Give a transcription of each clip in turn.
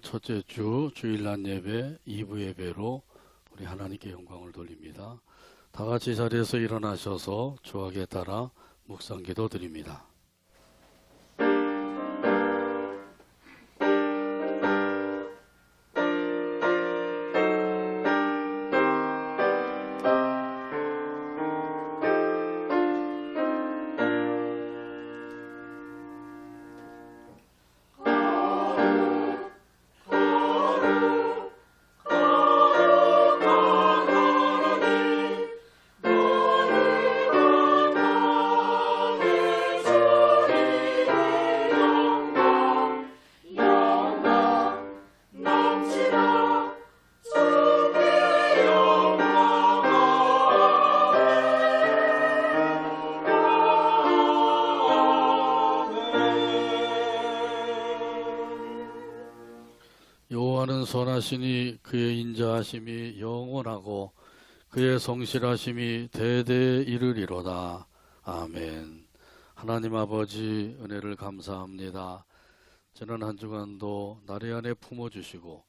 첫째 주 주일날 예배 2부 예배로 우리 하나님께 영광을 돌립니다. 다 같이 자리에서 일어나셔서 주학에 따라 묵상기도 드립니다. 여호와는 선하시니 그의 인자하심이 영원하고 그의 성실하심이 대대에 이르리로다. 아멘. 하나님 아버지 은혜를 감사합니다. 지난 한 주간도 나리 안에 품어주시고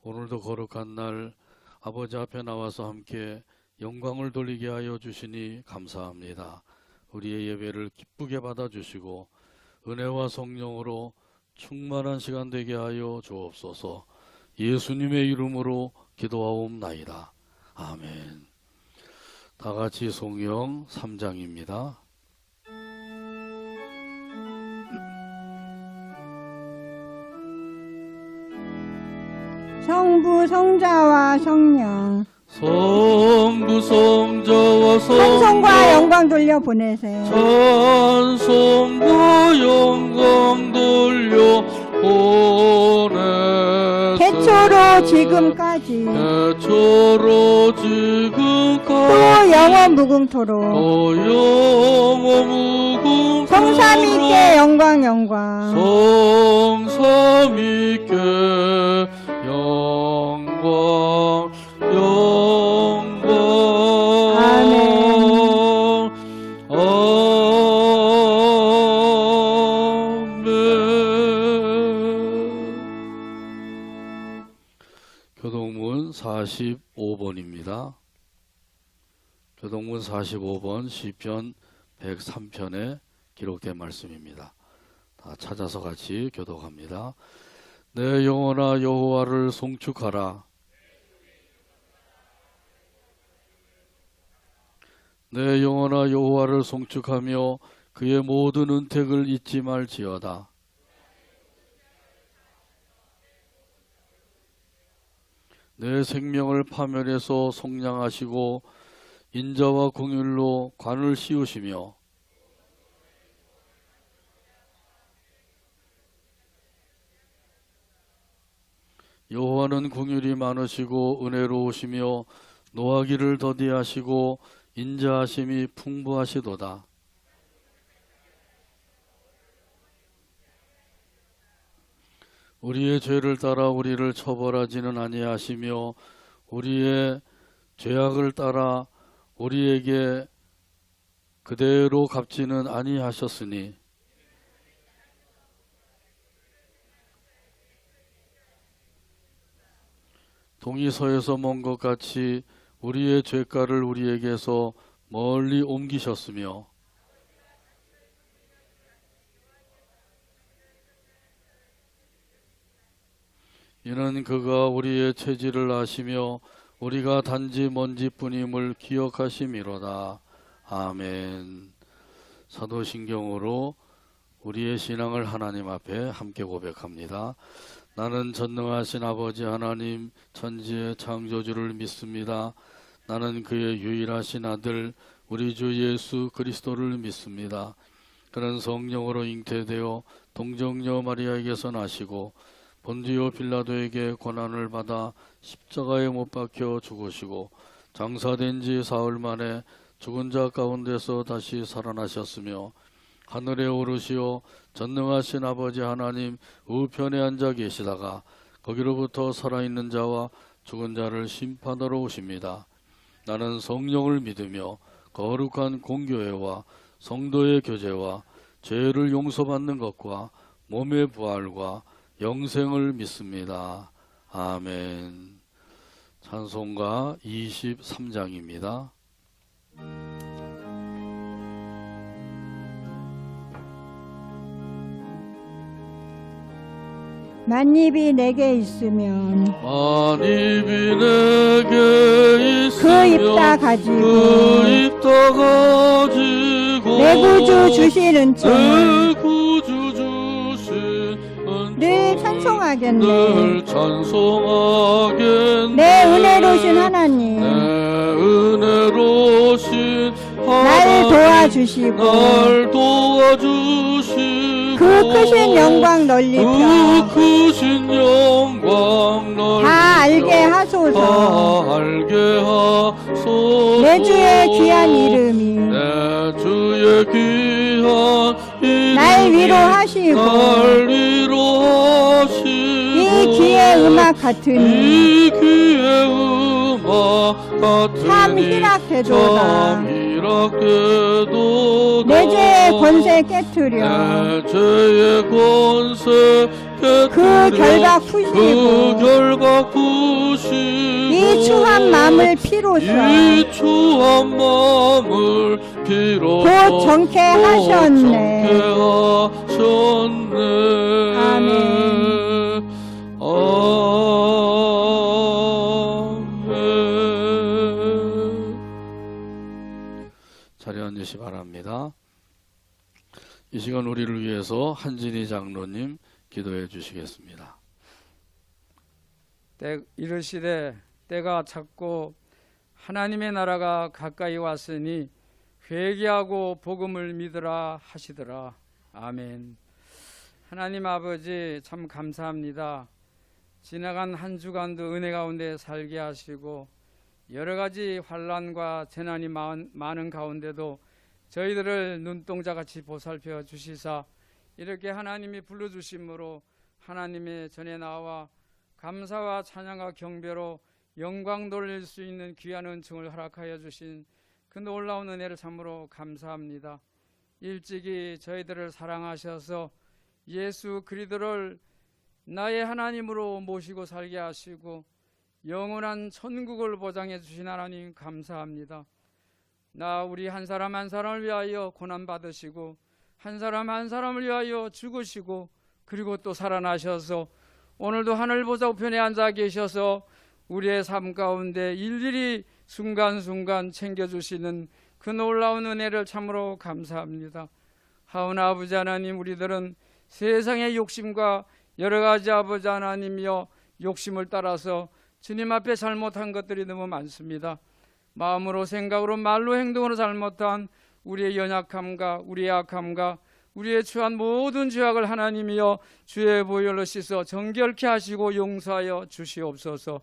오늘도 거룩한 날 아버지 앞에 나와서 함께 영광을 돌리게 하여 주시니 감사합니다. 우리의 예배를 기쁘게 받아주시고 은혜와 성령으로 충만한 시간 되게 하여 주옵소서. 예수님의 이름으로 기도하옵나이다. 아멘. 다 같이 성경 3장입니다. 성부 성자와 성령 성부 성자와 찬송과 영광 돌려 보내세요. 찬송과 영광 돌려 보내세요. 태초로 지금까지 또 영원 무궁토록 성삼위께 영광 성삼위께 영광 아멘. 교동문 45번입니다. 교동문 45번 시편 103편에 기록된 말씀입니다. 다 찾아서 같이 교독합니다. 내 영혼아 여호와를 송축하라. 내 영혼아 여호와를 송축하며 그의 모든 은택을 잊지 말지어다. 내 생명을 파멸해서 속량하시고 인자와 공율로 관을 씌우시며 여호와는 공율이 많으시고 은혜로우시며 노하기를 더디하시고 인자하심이 풍부하시도다. 우리의 죄를 따라 우리를 처벌하지는 아니하시며 우리의 죄악을 따라 우리에게 그대로 갚지는 아니하셨으니 동이 서에서 먼 것 같이 우리의 죄가를 우리에게서 멀리 옮기셨으며 이는 그가 우리의 체질을 아시며 우리가 단지 먼지뿐임을 기억하심이로다. 아멘. 사도신경으로 우리의 신앙을 하나님 앞에 함께 고백합니다. 나는 전능하신 아버지 하나님 천지의 창조주를 믿습니다. 나는 그의 유일하신 아들 우리 주 예수 그리스도를 믿습니다. 그는 성령으로 잉태되어 동정녀 마리아에게서 나시고 본디오 빌라도에게 고난을 받아 십자가에 못 박혀 죽으시고 장사된 지 사흘 만에 죽은 자 가운데서 다시 살아나셨으며 하늘에 오르시어 전능하신 아버지 하나님 우편에 앉아 계시다가 거기로부터 살아있는 자와 죽은 자를 심판하러 오십니다. 나는 성령을 믿으며 거룩한 공교회와 성도의 교제와 죄를 용서받는 것과 몸의 부활과 영생을 믿습니다. 아멘. 찬송가 23장입니다. 만입이 내게 있으면 만입이 내게 있으면 그 입 다 가지고 그 입 다 가지고 내 구주 주신 은총을 내 구주 주신 늘 찬송하겠네. 늘 찬송하겠네. 내 은혜로우신 하나님 내 은혜로우신 날 하나님 도와주시고 날 도와주시고 그 크신 영광 넓히며 그 크신 영광 넓히며 다 알게 하소서. 다 알게 하소서. 내 주의 귀한 이름이 내 주의 귀한 이름이 날 위로하시고 날 위로하시고 이 귀의 음악 같으니 이 귀의 음악 같으니 참 희락되도다. 참 희락되도다. 내 죄의 권세 깨트려 내 죄의 권세 깨뜨려 그 결박 그 푸시고 결박 푸시고 이 추한 마음을 피로써 이 추한 마음을 비로소 곧 정케 하셨네. 아멘. 아멘. 자리에 앉으시 바랍니다. 이 시간 우리를 위해서 한진희 장로님 기도해 주시겠습니다. 이르시되 때가 찼고 하나님의 나라가 가까이 왔으니 회개하고 복음을 믿으라 하시더라. 아멘. 하나님 아버지 참 감사합니다. 지나간 한 주간도 은혜 가운데 살게 하시고 여러 가지 환난과 재난이 많은 가운데도 저희들을 눈동자같이 보살펴 주시사 이렇게 하나님이 불러주심으로 하나님의 전에 나와 감사와 찬양과 경배로 영광 돌릴 수 있는 귀한 은총을 허락하여 주신 그 놀라운 은혜를 참으로 감사합니다. 일찍이 저희들을 사랑하셔서 예수 그리스도를 나의 하나님으로 모시고 살게 하시고 영원한 천국을 보장해 주신 하나님 감사합니다. 우리 한 사람 한 사람을 위하여 고난 받으시고 한 사람 한 사람을 위하여 죽으시고 그리고 또 살아나셔서 오늘도 하늘 보좌 우편에 앉아 계셔서 우리의 삶 가운데 일일이 순간순간 챙겨주시는 그 놀라운 은혜를 참으로 감사합니다. 하오나 아버지 하나님, 우리들은 세상의 욕심과 여러 가지 아버지 하나님이여 욕심을 따라서 주님 앞에 잘못한 것들이 너무 많습니다. 마음으로 생각으로 말로 행동으로 잘못한 우리의 연약함과 우리의 악함과 우리의 처한 모든 죄악을 하나님이여 주의 보혈로 씻어 정결케 하시고 용서하여 주시옵소서.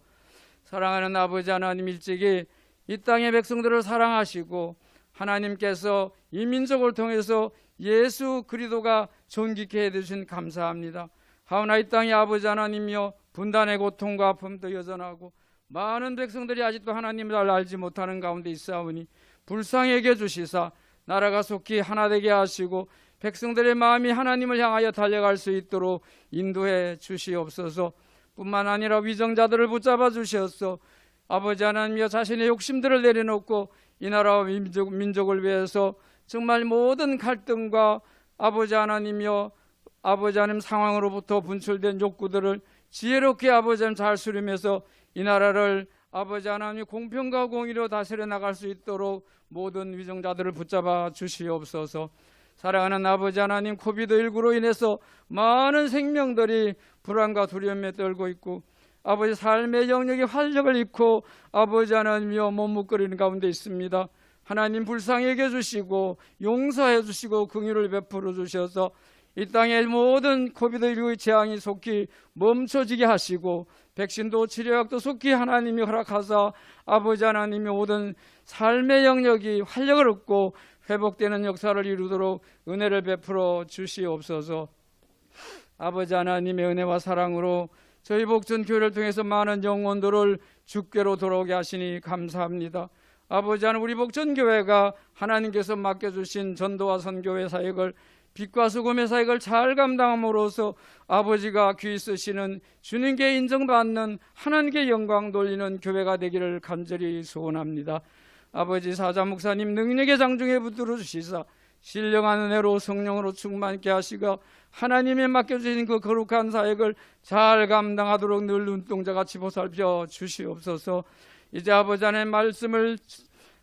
사랑하는 아버지 하나님, 일찍이 이 땅의 백성들을 사랑하시고 하나님께서 이 민족을 통해서 예수 그리스도가 존귀케 해주신 감사합니다. 하오나 이 땅의 아버지 하나님이여 분단의 고통과 아픔도 여전하고 많은 백성들이 아직도 하나님을 알지 못하는 가운데 있사오니 불쌍히 여겨 주시사 나라가 속히 하나 되게 하시고 백성들의 마음이 하나님을 향하여 달려갈 수 있도록 인도해 주시옵소서. 뿐만 아니라 위정자들을 붙잡아 주시옵소서. 아버지 하나님이여 자신의 욕심들을 내려놓고 이 나라와 민족을 위해서 정말 모든 갈등과 아버지 하나님이여 아버지 하나님 상황으로부터 분출된 욕구들을 지혜롭게 아버지 하나님 잘 수렴해서 이 나라를 아버지 하나님 공평과 공의로 다스려 나갈 수 있도록 모든 위정자들을 붙잡아 주시옵소서. 사랑하는 아버지 하나님, 코비드19로 인해서 많은 생명들이 불안과 두려움에 떨고 있고 아버지 삶의 영역이 활력을 잃고 아버지 하나님이여 머뭇거리는 가운데 있습니다. 하나님 불쌍히 여겨 주시고 용서해 주시고 긍휼을 베풀어 주셔서 이 땅의 모든 코비드19의 재앙이 속히 멈춰지게 하시고 백신도 치료약도 속히 하나님이 허락하사 아버지 하나님이 모든 삶의 영역이 활력을 얻고 회복되는 역사를 이루도록 은혜를 베풀어 주시옵소서. 아버지 하나님의 은혜와 사랑으로 저희 복전교회를 통해서 많은 영혼들을 주께로 돌아오게 하시니 감사합니다. 아버지 하나님, 우리 복전교회가 하나님께서 맡겨주신 전도와 선교회 사역을 빛과 소금의 사역을 잘 감당함으로써 아버지가 귀 쓰시는 주님께 인정받는 하나님께 영광 돌리는 교회가 되기를 간절히 소원합니다. 아버지 사자 목사님 능력의 장중에 붙들어 주시사 신령한 은혜로 성령으로 충만케 하시고 하나님의 맡겨주신 그 거룩한 사역을 잘 감당하도록 늘 눈동자같이 보살펴 주시옵소서. 이제 아버지 하나님의 말씀을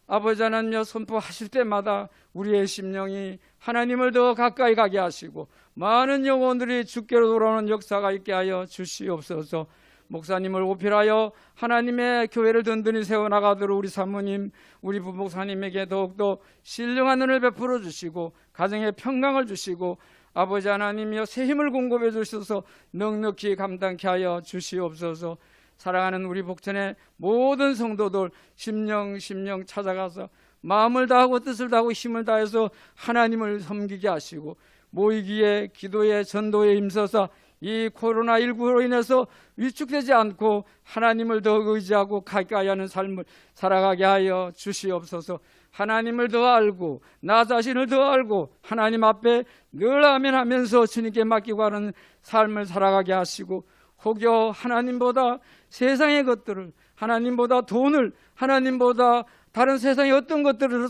아버지 하나님여 선포하실 때마다 우리의 심령이 하나님을 더 가까이 가게 하시고 많은 영혼들이 주께로 돌아오는 역사가 있게 하여 주시옵소서. 목사님을 오필하여 하나님의 교회를 든든히 세워나가도록 우리 사모님, 우리 부목사님에게 더욱더 신령한 은혜를 베풀어 주시고 가정에 평강을 주시고 아버지 하나님이여 새 힘을 공급해 주셔서 넉넉히 감당케 하여 주시옵소서. 사랑하는 우리 복천의 모든 성도들 심령 찾아가서 마음을 다하고 뜻을 다하고 힘을 다해서 하나님을 섬기게 하시고 모이기에 기도에 전도에 힘써서 이 코로나19로 인해서 위축되지 않고 하나님을 더 의지하고 가까이 하는 삶을 살아가게 하여 주시옵소서. 하나님을 더 알고 나 자신을 더 알고 하나님 앞에 늘 아멘하면서 주님께 맡기고 하는 삶을 살아가게 하시고 혹여 하나님보다 세상의 것들을 하나님보다 돈을 하나님보다 다른 세상의 어떤 것들을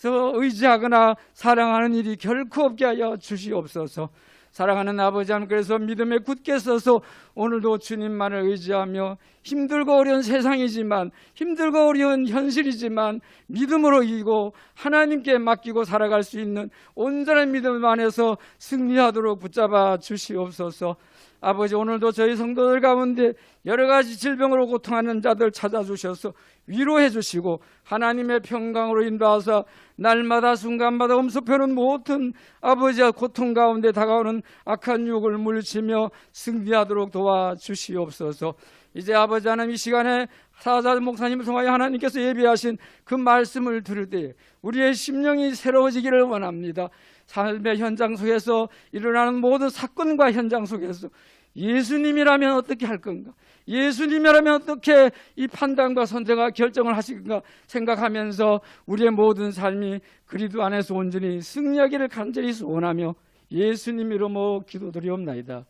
의지하거나 사랑하는 일이 결코 없게 하여 주시옵소서. 사랑하는 아버지 하나님, 그래서 믿음에 굳게 서서 오늘도 주님만을 의지하며 힘들고 어려운 세상이지만 힘들고 어려운 현실이지만 믿음으로 이기고 하나님께 맡기고 살아갈 수 있는 온전한 믿음 안에서 승리하도록 붙잡아 주시옵소서. 아버지 오늘도 저희 성도들 가운데 여러 가지 질병으로 고통하는 자들 찾아주셔서 위로해 주시고 하나님의 평강으로 인도하사 날마다 순간마다 엄습하는 모든 아버지의 고통 가운데 다가오는 악한 유혹을 물리치며 승리하도록 도와주시옵소서. 이제 아버지 하나님 이 시간에 사자 목사님을 통하여 하나님께서 예비하신 그 말씀을 들을 때 우리의 심령이 새로워지기를 원합니다. 삶의 현장 속에서 일어나는 모든 사건과 현장 속에서 예수님이라면 어떻게 할 건가? 예수님이라면 어떻게 이 판단과 선택과 결정을 하실 건가 생각하면서 우리의 모든 삶이 그리스도 안에서 온전히 승리하기를 간절히 소원하며 예수님 이름으로 기도드리옵나이다.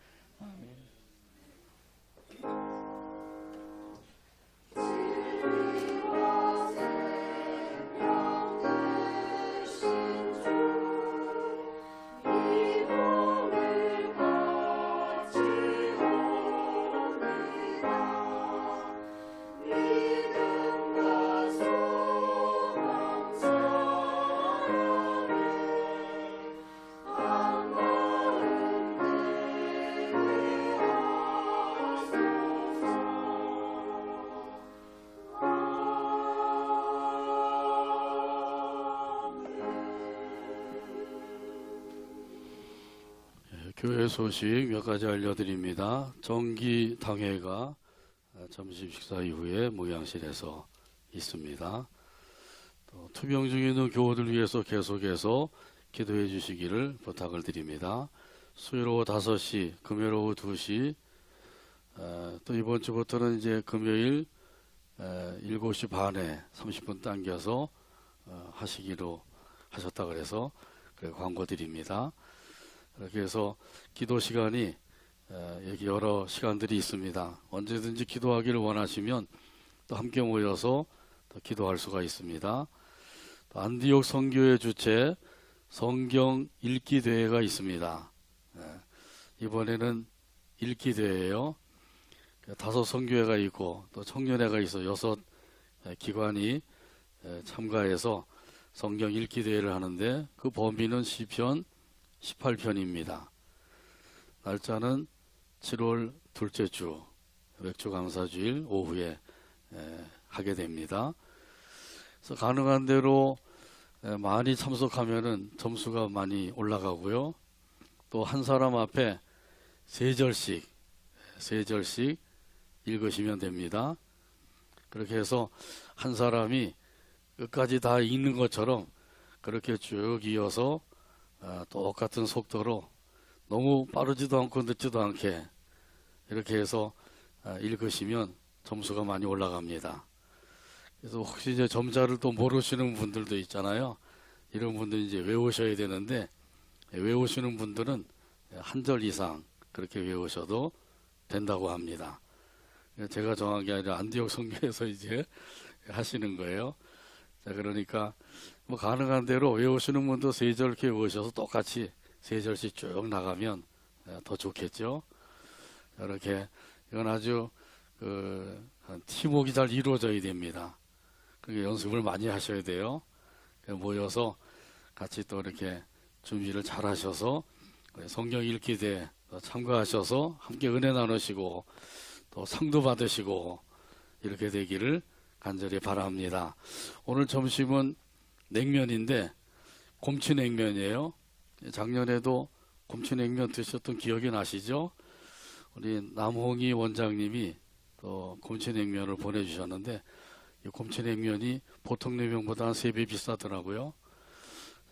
교회 소식 몇 가지 알려드립니다. 정기 당회가 점심 식사 이후에 목양실에서 있습니다. 또 투병 중에 있는 교우들 위해서 계속해서 기도해 주시기를 부탁을 드립니다. 수요일 오후 5시, 금요일 오후 2시, 또 이번 주부터는 이제 금요일 7시 반에 30분 당겨서 하시기로 하셨다 그래서 광고 드립니다. 그렇게 해서 기도 시간이 여기 여러 시간들이 있습니다. 언제든지 기도하기를 원하시면 또 함께 모여서 또 기도할 수가 있습니다. 또 안디옥 선교회 주최 성경 읽기 대회가 있습니다. 이번에는 읽기 대회예요. 5 선교회가 있고 또 청년회가 있어 6 기관이 참가해서 성경 읽기 대회를 하는데 그 범위는 시편 18편입니다. 날짜는 7월 둘째 주 맥주감사주일 오후에 하게 됩니다. 그래서 가능한 대로 많이 참석하면은 점수가 많이 올라가고요. 또 한 사람 앞에 3절씩 읽으시면 됩니다. 그렇게 해서 한 사람이 끝까지 다 읽는 것처럼 그렇게 쭉 이어서 똑같은 속도로 너무 빠르지도 않고 늦지도 않게 이렇게 해서 읽으시면 점수가 많이 올라갑니다. 그래서 혹시 이제 점자를 또 모르시는 분들도 있잖아요. 이런 분들 이제 외우셔야 되는데 외우시는 분들은 한 절 이상 그렇게 외우셔도 된다고 합니다. 제가 정한 게 아니라 안디옥 성교에서 이제 하시는 거예요. 자, 그러니까 뭐 가능한 대로 외우시는 분도 세 절 이렇게 외우셔서 똑같이 세 절씩 쭉 나가면 더 좋겠죠. 이렇게 이건 아주 팀워크가 잘 이루어져야 됩니다. 그러니까 연습을 많이 하셔야 돼요. 모여서 같이 또 이렇게 준비를 잘 하셔서 성경 읽기 대 참가하셔서 함께 은혜 나누시고 또 상도 받으시고 이렇게 되기를 간절히 바랍니다. 오늘 점심은 냉면인데 곰치냉면이에요. 작년에도 곰치냉면 드셨던 기억이 나시죠? 우리 남홍희 원장님이 또 곰치냉면을 보내주셨는데 이 곰치냉면이 보통 냉면보다 한 3배 비싸더라고요.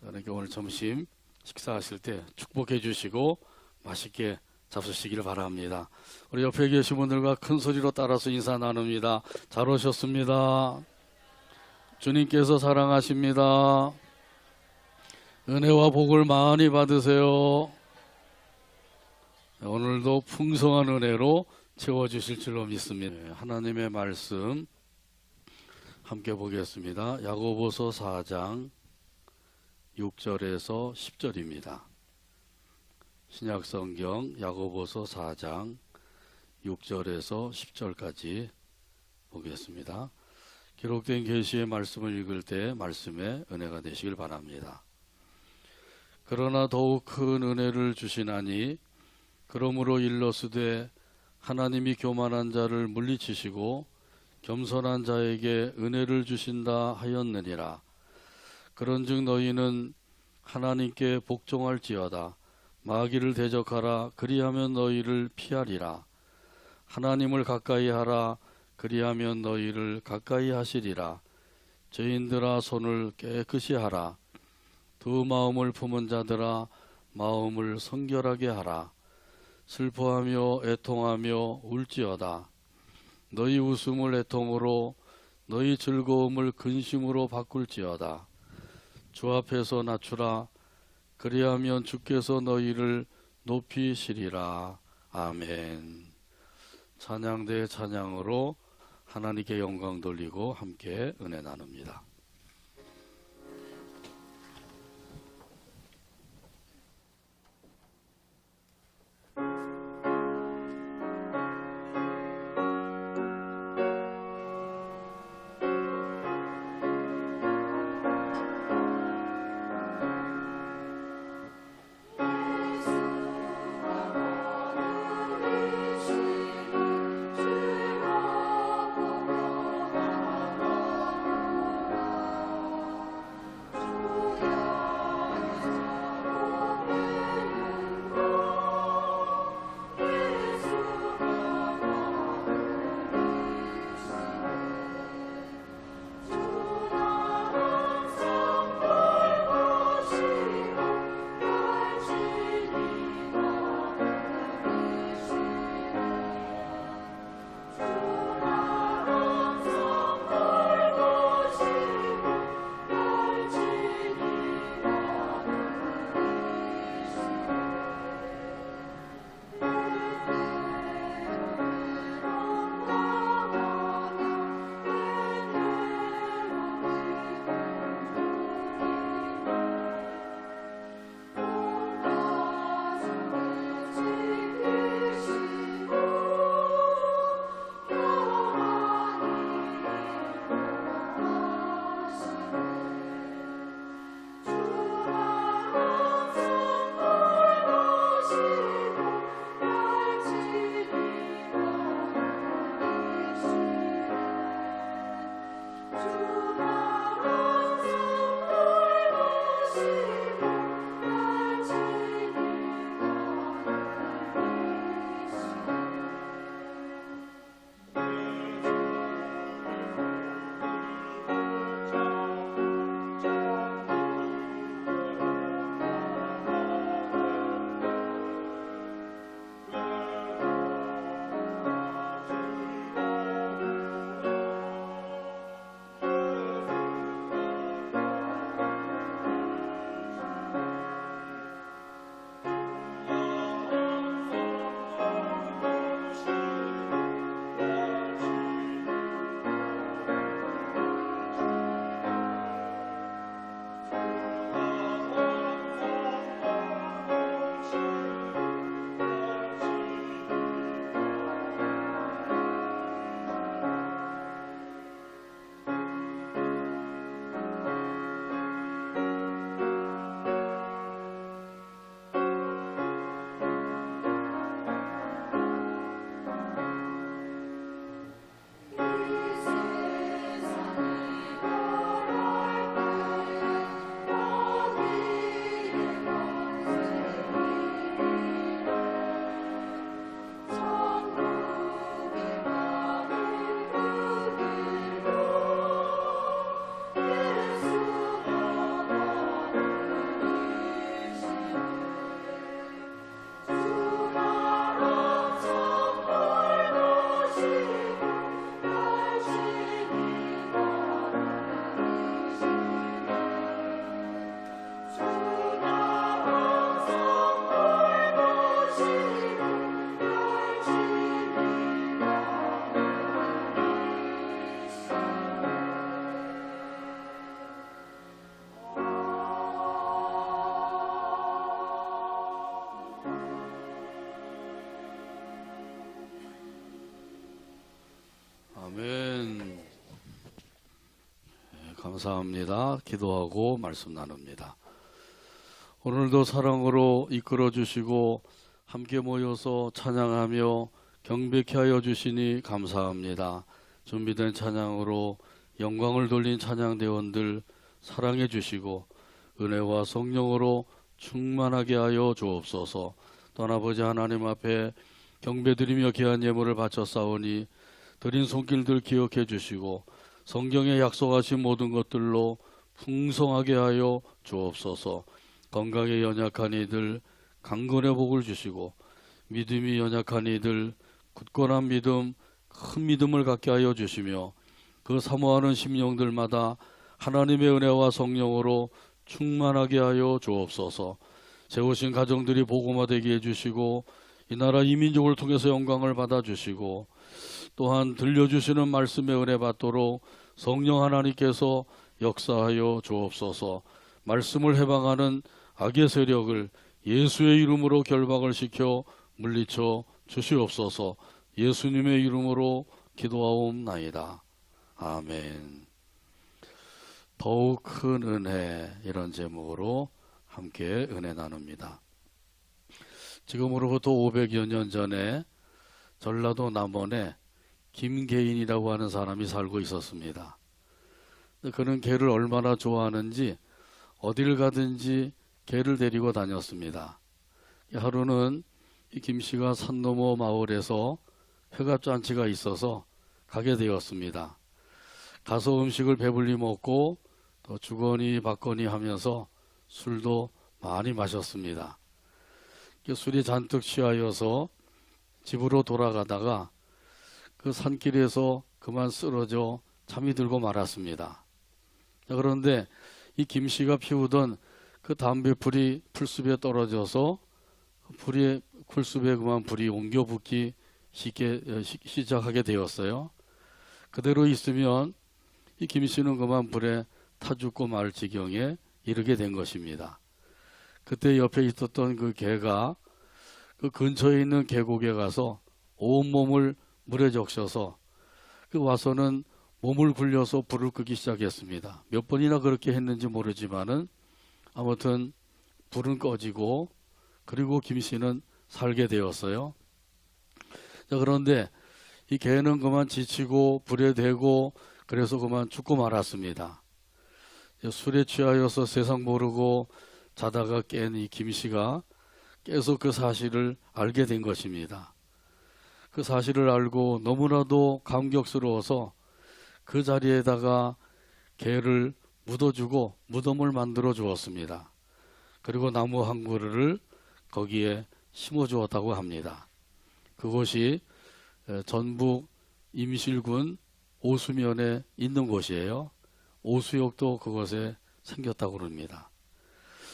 그러니까 오늘 점심 식사하실 때 축복해 주시고 맛있게 잡수시기를 바랍니다. 우리 옆에 계신 분들과 큰 소리로 따라서 인사 나눕니다. 잘 오셨습니다. 주님께서 사랑하십니다. 은혜와 복을 많이 받으세요. 오늘도 풍성한 은혜로 채워주실 줄로 믿습니다. 하나님의 말씀 함께 보겠습니다. 야고보서 4장 6절에서 10절입니다. 신약성경 야고보서 4장 6절에서 10절까지 보겠습니다. 기록된 계시의 말씀을 읽을 때 말씀에 은혜가 되시길 바랍니다. 그러나 더욱 큰 은혜를 주시나니 그러므로 일러스되 하나님이 교만한 자를 물리치시고 겸손한 자에게 은혜를 주신다 하였느니라. 그런즉 너희는 하나님께 복종할지어다. 마귀를 대적하라. 그리하면 너희를 피하리라. 하나님을 가까이 하라. 그리하면 너희를 가까이 하시리라. 죄인들아 손을 깨끗이 하라. 두 마음을 품은 자들아 마음을 성결하게 하라. 슬퍼하며 애통하며 울지어다. 너희 웃음을 애통으로 너희 즐거움을 근심으로 바꿀지어다. 주 앞에서 낮추라. 그리하면 주께서 너희를 높이시리라. 아멘. 찬양 대 찬양으로 하나님께 영광 돌리고 함께 은혜 나눕니다. 아멘. 네, 감사합니다. 기도하고 말씀 나눕니다. 오늘도 사랑으로 이끌어 주시고 함께 모여서 찬양하며 경배케 하여 주시니 감사합니다. 준비된 찬양으로 영광을 돌린 찬양대원들 사랑해 주시고 은혜와 성령으로 충만하게 하여 주옵소서. 또 아버지 하나님 앞에 경배드리며 귀한 예물을 바쳐 싸우니 드린 손길들 기억해 주시고 성경에 약속하신 모든 것들로 풍성하게 하여 주옵소서. 건강에 연약한 이들 강건의 복을 주시고 믿음이 연약한 이들 굳건한 믿음, 큰 믿음을 갖게 하여 주시며 그 사모하는 심령들마다 하나님의 은혜와 성령으로 충만하게 하여 주옵소서. 세우신 가정들이 복음화되게 해주시고 이 나라 이 민족을 통해서 영광을 받아주시고 또한 들려주시는 말씀의 은혜 받도록 성령 하나님께서 역사하여 주옵소서. 말씀을 해방하는 악의 세력을 예수의 이름으로 결박을 시켜 물리쳐 주시옵소서. 예수님의 이름으로 기도하옵나이다. 아멘. 더욱 큰 은혜, 이런 제목으로 함께 은혜 나눕니다. 지금으로부터 500여 년 전에 전라도 남원에 김계인이라고 하는 사람이 살고 있었습니다. 그는 개를 얼마나 좋아하는지 어딜 가든지 개를 데리고 다녔습니다. 하루는 이 김씨가 산 너머 마을에서 회갑잔치가 있어서 가게 되었습니다. 가서 음식을 배불리 먹고 또 주거니 받거니 하면서 술도 많이 마셨습니다. 술이 잔뜩 취하여서 집으로 돌아가다가 그 산길에서 그만 쓰러져 잠이 들고 말았습니다. 그런데 이 김씨가 피우던 그 담배불이 풀숲에 떨어져서 풀숲에 그만 불이 옮겨 붙기 시작하게 되었어요. 그대로 있으면 이 김씨는 그만 불에 타 죽고 말 지경에 이르게 된 것입니다. 그때 옆에 있었던 그 개가 그 근처에 있는 계곡에 가서 온몸을 물에 적셔서 그 와서는 몸을 굴려서 불을 끄기 시작했습니다. 몇 번이나 그렇게 했는지 모르지만은 아무튼 불은 꺼지고 그리고 김씨는 살게 되었어요. 자, 그런데 이 개는 그만 지치고 불에 대고 그래서 그만 죽고 말았습니다. 술에 취하여서 세상 모르고 자다가 깬 이 김씨가 깨서 그 사실을 알게 된 것입니다. 그 사실을 알고 너무나도 감격스러워서 그 자리에다가 개를 묻어주고 무덤을 만들어 주었습니다. 그리고 나무 한 그루를 거기에 심어 주었다고 합니다. 그곳이 전북 임실군 오수면에 있는 곳이에요. 오수역도 그곳에 생겼다고 합니다.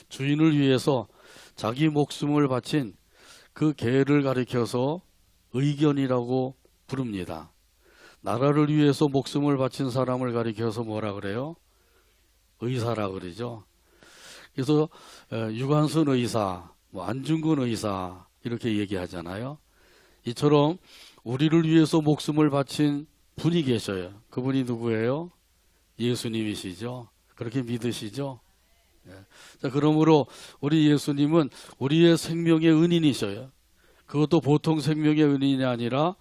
주인을 위해서 자기 목숨을 바친 그 개를 가리켜서 의견이라고 부릅니다. 나라를 위해서 목숨을 바친 사람을 가리켜서 뭐라 그래요? 의사라 그러죠. 그래서 유관순 의사, 안중근 의사 이렇게 얘기하잖아요. 이처럼 우리를 위해서 목숨을 바친 분이 계셔요. 그분이 누구예요? 예수님이시죠. 그렇게 믿으시죠? 자, 그러므로 우리 예수님은 우리의 생명의 은인이셔요. 그것도 보통 생명의 은인이 아니라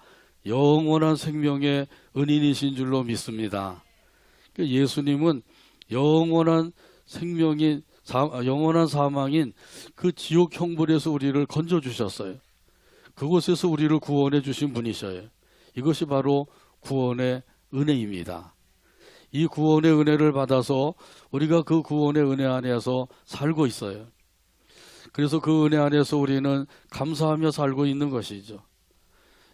영원한 생명의 은인이신 줄로 믿습니다. 예수님은 영원한 생명인 영원한 사망인 그 지옥 형벌에서 우리를 건져주셨어요. 그곳에서 우리를 구원해 주신 분이셔요. 이것이 바로 구원의 은혜입니다. 이 구원의 은혜를 받아서 우리가 그 구원의 은혜 안에서 살고 있어요. 그래서 그 은혜 안에서 우리는 감사하며 살고 있는 것이죠.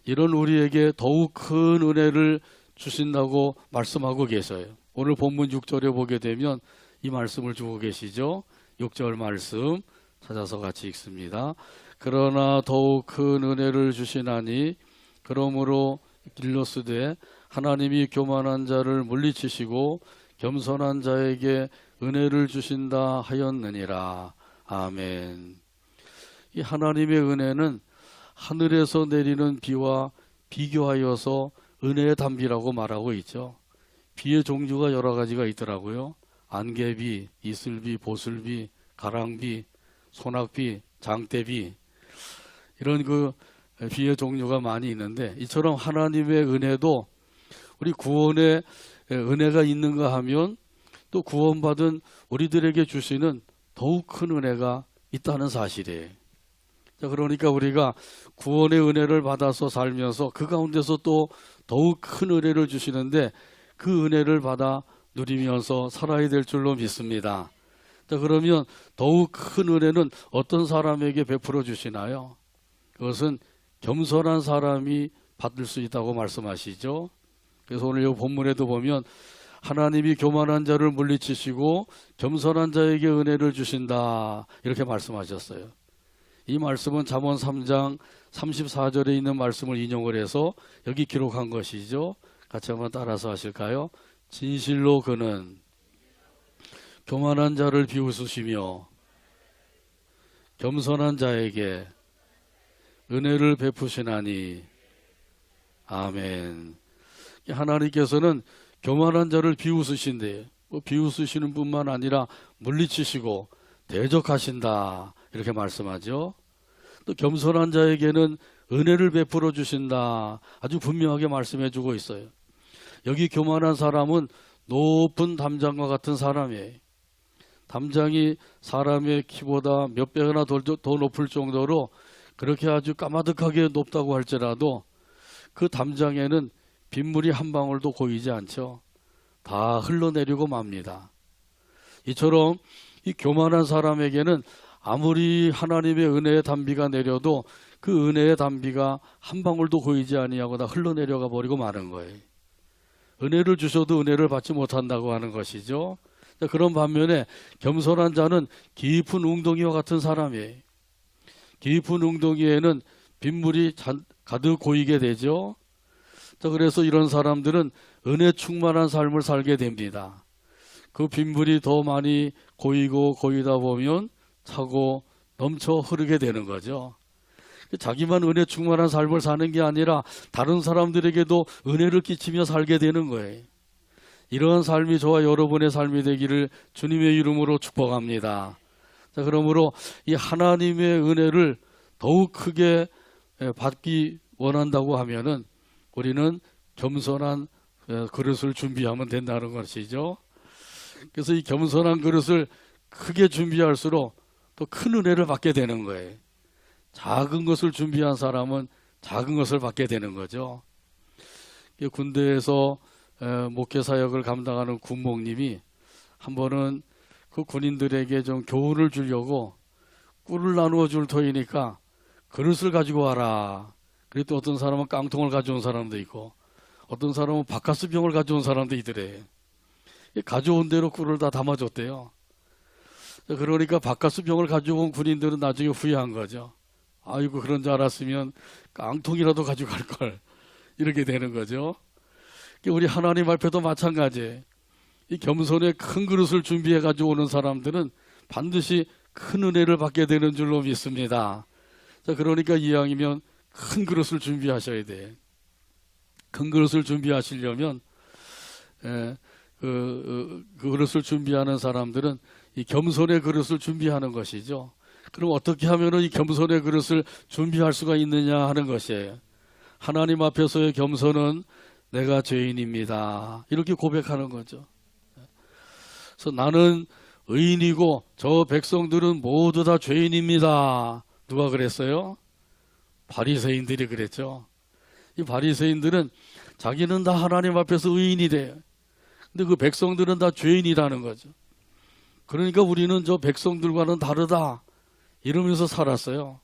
이런 우리에게 더욱 큰 은혜를 주신다고 말씀하고 계셔요. 오늘 본문 6절에 보게 되면 이 말씀을 주고 계시죠. 6절 말씀 찾아서 같이 읽습니다. 그러나 더욱 큰 은혜를 주시나니 그러므로 일러스되 하나님이 교만한 자를 물리치시고 겸손한 자에게 은혜를 주신다 하였느니라. 아멘. 이 하나님의 은혜는 하늘에서 내리는 비와 비교하여서 은혜의 담비라고 말하고 있죠. 비의 종류가 여러 가지가 있더라고요. 안개비, 이슬비, 보슬비, 가랑비, 소낙비, 장대비, 이런 그 비의 종류가 많이 있는데, 이처럼 하나님의 은혜도 우리 구원에 은혜가 있는가 하면 또 구원받은 우리들에게 주시는 더욱 큰 은혜가 있다는 사실이에요. 자, 그러니까 우리가 구원의 은혜를 받아서 살면서 그 가운데서 또 더욱 큰 은혜를 주시는데, 그 은혜를 받아 누리면서 살아야 될 줄로 믿습니다. 자, 그러면 더욱 큰 은혜는 어떤 사람에게 베풀어 주시나요? 그것은 겸손한 사람이 받을 수 있다고 말씀하시죠. 그래서 오늘 이 본문에도 보면 하나님이 교만한 자를 물리치시고 겸손한 자에게 은혜를 주신다, 이렇게 말씀하셨어요. 이 말씀은 잠언 3장 34절에 있는 말씀을 인용을 해서 여기 기록한 것이죠. 같이 한번 따라서 하실까요? 진실로 그는 교만한 자를 비웃으시며 겸손한 자에게 은혜를 베푸시나니. 아멘. 하나님께서는 교만한 자를 비웃으신대요. 비웃으시는 뿐만 아니라 물리치시고 대적하신다, 이렇게 말씀하죠. 또 겸손한 자에게는 은혜를 베풀어 주신다, 아주 분명하게 말씀해 주고 있어요. 여기 교만한 사람은 높은 담장과 같은 사람이에요. 담장이 사람의 키보다 몇 배나 더 높을 정도로 그렇게 아주 까마득하게 높다고 할지라도 그 담장에는 빗물이 한 방울도 고이지 않죠. 다 흘러내리고 맙니다. 이처럼 이 교만한 사람에게는 아무리 하나님의 은혜의 담비가 내려도 그 은혜의 담비가 한 방울도 고이지 아니하고 다 흘러내려가 버리고 마는 거예요. 은혜를 주셔도 은혜를 받지 못한다고 하는 것이죠. 그런 반면에 겸손한 자는 깊은 웅덩이와 같은 사람이에요. 깊은 웅덩이에는 빗물이 가득 고이게 되죠. 자, 그래서 이런 사람들은 은혜 충만한 삶을 살게 됩니다. 그 빗물이 더 많이 고이다 보면 차고 넘쳐 흐르게 되는 거죠. 자기만 은혜 충만한 삶을 사는 게 아니라 다른 사람들에게도 은혜를 끼치며 살게 되는 거예요. 이러한 삶이 저와 여러분의 삶이 되기를 주님의 이름으로 축복합니다. 자, 그러므로 이 하나님의 은혜를 더욱 크게 받기 원한다고 하면은 우리는 겸손한 그릇을 준비하면 된다는 것이죠. 그래서 이 겸손한 그릇을 크게 준비할수록 또 큰 은혜를 받게 되는 거예요. 작은 것을 준비한 사람은 작은 것을 받게 되는 거죠. 군대에서 목회 사역을 감당하는 군목님이 한 번은 그 군인들에게 좀 교훈을 주려고 꿀을 나누어 줄 터이니까 그릇을 가지고 와라. 그리고 또 어떤 사람은 깡통을 가져온 사람도 있고 어떤 사람은 바카스병을 가져온 사람도 있더래. 가져온 대로 꿀을 다 담아줬대요. 그러니까 바카스병을 가져온 군인들은 나중에 후회한 거죠. 아이고, 그런 줄 알았으면 깡통이라도 가지고 갈 걸, 이렇게 되는 거죠. 우리 하나님 앞에도 마찬가지예요. 이 겸손의 큰 그릇을 준비해 가지고 오는 사람들은 반드시 큰 은혜를 받게 되는 줄로 믿습니다. 자, 그러니까 이왕이면 큰 그릇을 준비하셔야 돼. 큰 그릇을 준비하시려면 그 그릇을 준비하는 사람들은 이 겸손의 그릇을 준비하는 것이죠. 그럼 어떻게 하면 이 겸손의 그릇을 준비할 수가 있느냐 하는 것이에요. 하나님 앞에서의 겸손은 내가 죄인입니다, 이렇게 고백하는 거죠. 그래서 나는 의인이고 저 백성들은 모두 다 죄인입니다. 누가 그랬어요? 바리새인들이 그랬죠. 이 바리새인들은 자기는 다 하나님 앞에서 의인이 돼요. 근데 그 백성들은 다 죄인이라는 거죠. 그러니까 우리는 저 백성들과는 다르다, 이러면서 살았어요.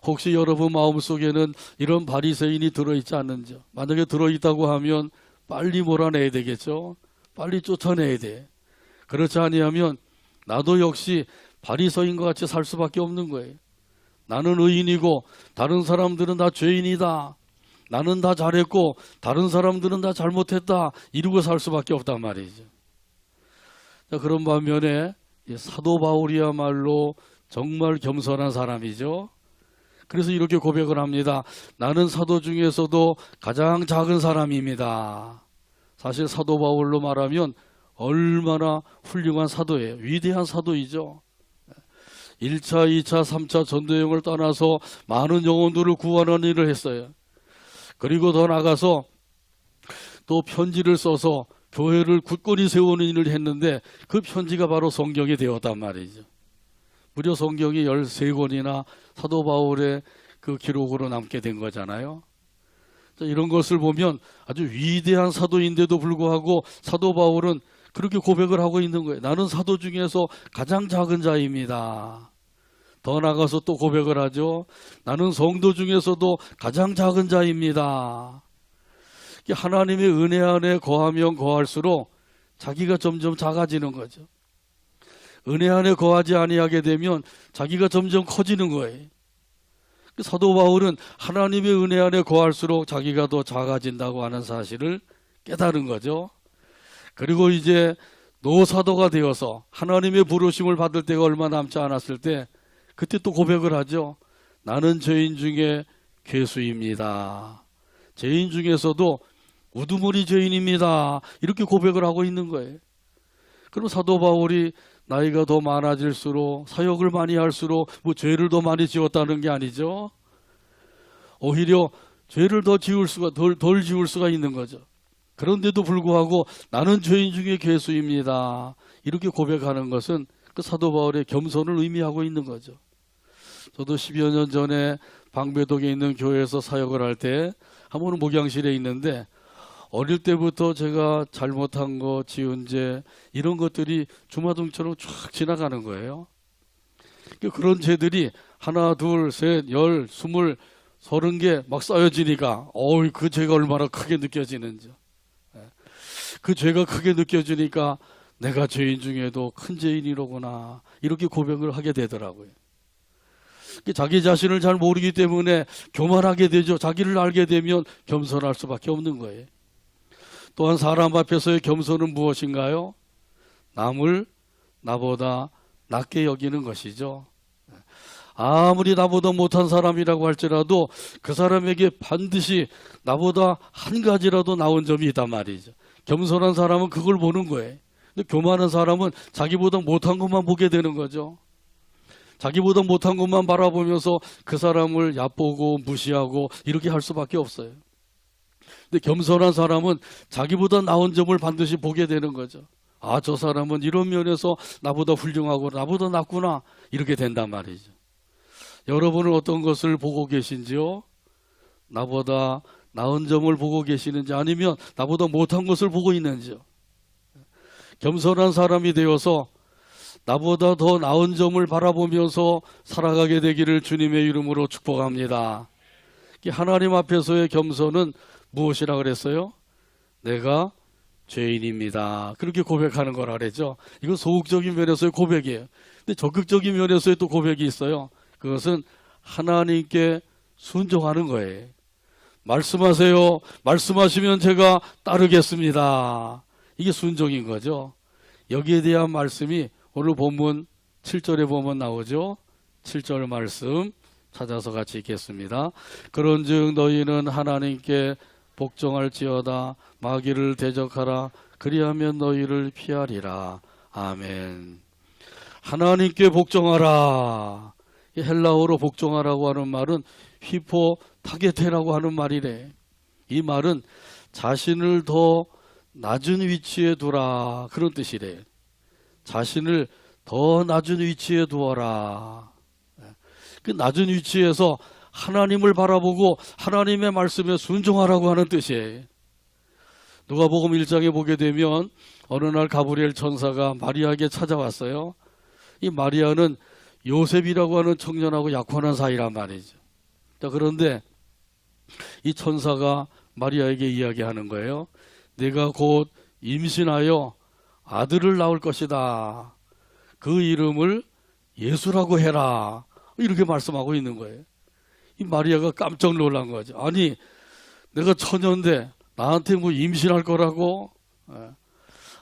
혹시 여러분 마음속에는 이런 바리새인이 들어있지 않는지, 만약에 들어있다고 하면 빨리 몰아내야 되겠죠. 빨리 쫓아내야 돼. 그렇지 아니하면 나도 역시 바리새인과 같이 살 수밖에 없는 거예요. 나는 의인이고 다른 사람들은 다 죄인이다, 나는 다 잘했고 다른 사람들은 다 잘못했다, 이러고 살 수밖에 없단 말이죠. 자, 그런 반면에 사도 바울이야말로 정말 겸손한 사람이죠. 그래서 이렇게 고백을 합니다. 나는 사도 중에서도 가장 작은 사람입니다. 사실 사도 바울로 말하면 얼마나 훌륭한 사도예요. 위대한 사도이죠. 1차, 2차, 3차 전도여행을 떠나서 많은 영혼들을 구원하는 일을 했어요. 그리고 더 나가서 또 편지를 써서 교회를 굳건히 세우는 일을 했는데 그 편지가 바로 성경이 되었단 말이죠. 무려 성경이 13권이나 사도 바울의 그 기록으로 남게 된 거잖아요. 이런 것을 보면 아주 위대한 사도인데도 불구하고 사도 바울은 그렇게 고백을 하고 있는 거예요. 나는 사도 중에서 가장 작은 자입니다. 더 나가서 또 고백을 하죠. 나는 성도 중에서도 가장 작은 자입니다. 하나님의 은혜 안에 거하면 거할수록 자기가 점점 작아지는 거죠. 은혜 안에 거하지 아니하게 되면 자기가 점점 커지는 거예요. 사도 바울은 하나님의 은혜 안에 거할수록 자기가 더 작아진다고 하는 사실을 깨달은 거죠. 그리고 이제 노사도가 되어서 하나님의 부르심을 받을 때가 얼마 남지 않았을 때 그때 또 고백을 하죠. 나는 죄인 중에 괴수입니다. 죄인 중에서도 우두머리 죄인입니다. 이렇게 고백을 하고 있는 거예요. 그럼 사도 바울이 나이가 더 많아질수록 사역을 많이 할수록 뭐 죄를 더 많이 지었다는 게 아니죠. 오히려 죄를 더 지을 수가 덜 지을 수가 있는 거죠. 그런데도 불구하고 나는 죄인 중에 괴수입니다. 이렇게 고백하는 것은 그 사도 바울의 겸손을 의미하고 있는 거죠. 저도 10여 년 전에 방배동에 있는 교회에서 사역을 할 때 한 번은 목양실에 있는데 어릴 때부터 제가 잘못한 거, 지은 죄 이런 것들이 주마등처럼 쫙 지나가는 거예요. 그런 죄들이 하나, 둘, 셋, 10, 20, 30개 막 쌓여지니까 그 죄가 얼마나 크게 느껴지는지. 그 죄가 크게 느껴지니까 내가 죄인 중에도 큰 죄인이로구나 이렇게 고백을 하게 되더라고요. 자기 자신을 잘 모르기 때문에 교만하게 되죠. 자기를 알게 되면 겸손할 수밖에 없는 거예요. 또한 사람 앞에서의 겸손은 무엇인가요? 남을 나보다 낮게 여기는 것이죠. 아무리 나보다 못한 사람이라고 할지라도 그 사람에게 반드시 나보다 한 가지라도 나은 점이 있단 말이죠. 겸손한 사람은 그걸 보는 거예요. 근데 교만한 사람은 자기보다 못한 것만 보게 되는 거죠. 자기보다 못한 것만 바라보면서 그 사람을 얕보고 무시하고 이렇게 할 수밖에 없어요. 근데 겸손한 사람은 자기보다 나은 점을 반드시 보게 되는 거죠. 아, 저 사람은 이런 면에서 나보다 훌륭하고 나보다 낫구나 이렇게 된단 말이죠. 여러분은 어떤 것을 보고 계신지요? 나보다 나은 점을 보고 계시는지 아니면 나보다 못한 것을 보고 있는지요? 겸손한 사람이 되어서 나보다 더 나은 점을 바라보면서 살아가게 되기를 주님의 이름으로 축복합니다. 하나님 앞에서의 겸손은 무엇이라 그랬어요? 내가 죄인입니다. 그렇게 고백하는 거라 그랬죠. 이건 소극적인 면에서의 고백이에요. 근데 적극적인 면에서의 또 고백이 있어요. 그것은 하나님께 순종하는 거예요. 말씀하세요. 말씀하시면 제가 따르겠습니다. 이게 순종인 거죠. 여기에 대한 말씀이 오늘 본문 7절에 보면 나오죠. 7절 말씀 찾아서 같이 읽겠습니다. 그런즉 너희는 하나님께 복종할지어다 마귀를 대적하라 그리하면 너희를 피하리라. 아멘. 하나님께 복종하라. 헬라어로 복종하라고 하는 말은 휘포 타게테라고 하는 말이래. 이 말은 자신을 더 낮은 위치에 두라 그런 뜻이래. 자신을 더 낮은 위치에 두어라. 그 낮은 위치에서 하나님을 바라보고 하나님의 말씀에 순종하라고 하는 뜻이에요. 누가복음 1장에 보게 되면 어느 날 가브리엘 천사가 마리아에게 찾아왔어요. 이 마리아는 요셉이라고 하는 청년하고 약혼한 사이란 말이죠. 자, 그런데 이 천사가 마리아에게 이야기하는 거예요. 내가 곧 임신하여 아들을 낳을 것이다. 그 이름을 예수라고 해라. 이렇게 말씀하고 있는 거예요. 이 마리아가 깜짝 놀란 거죠. 아니, 내가 처녀인데 나한테 뭐 임신할 거라고?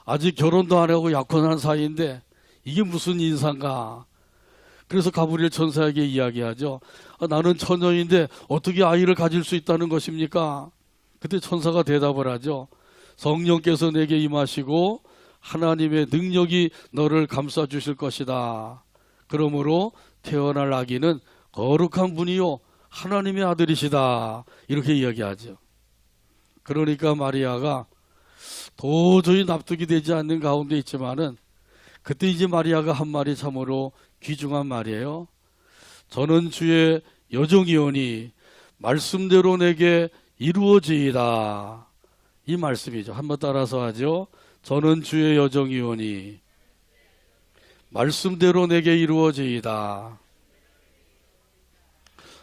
아직 결혼도 안 하고 약혼한 사이인데 이게 무슨 인사인가? 그래서 가브리엘 천사에게 이야기하죠. 나는 처녀인데 어떻게 아이를 가질 수 있다는 것입니까? 그때 천사가 대답을 하죠. 성령께서 내게 임하시고 하나님의 능력이 너를 감싸 주실 것이다. 그러므로 태어날 아기는 거룩한 분이요 하나님의 아들이시다. 이렇게 이야기하죠. 그러니까 마리아가 도저히 납득이 되지 않는 가운데 있지만은 그때 이제 마리아가 한 말이 참으로 귀중한 말이에요. 저는 주의 여종이오니 말씀대로 내게 이루어지이다. 이 말씀이죠. 한번 따라서 하죠. 저는 주의 여종이오니 말씀대로 내게 이루어지이다.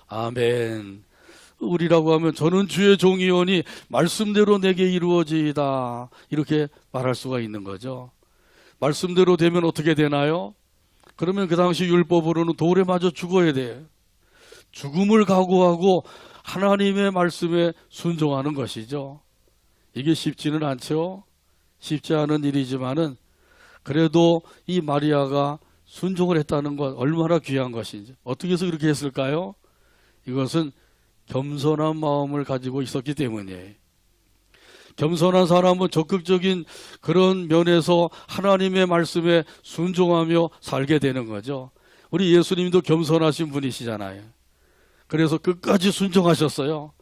아멘. 우리라고 하면 저는 주의 종이오니 말씀대로 내게 이루어지이다. 이렇게 말할 수가 있는 거죠. 말씀대로 되면 어떻게 되나요? 그러면 그 당시 율법으로는 돌에 맞아 죽어야 돼. 죽음을 각오하고 하나님의 말씀에 순종하는 것이죠. 이게 쉽지는 않죠. 쉽지 않은 일이지만은 그래도 이 마리아가 순종을 했다는 것 얼마나 귀한 것인지. 어떻게 해서 그렇게 했을까요? 이것은 겸손한 마음을 가지고 있었기 때문이에요. 겸손한 사람은 적극적인 그런 면에서 하나님의 말씀에 순종하며 살게 되는 거죠. 우리 예수님도 겸손하신 분이시잖아요. 그래서 끝까지 순종하셨어요.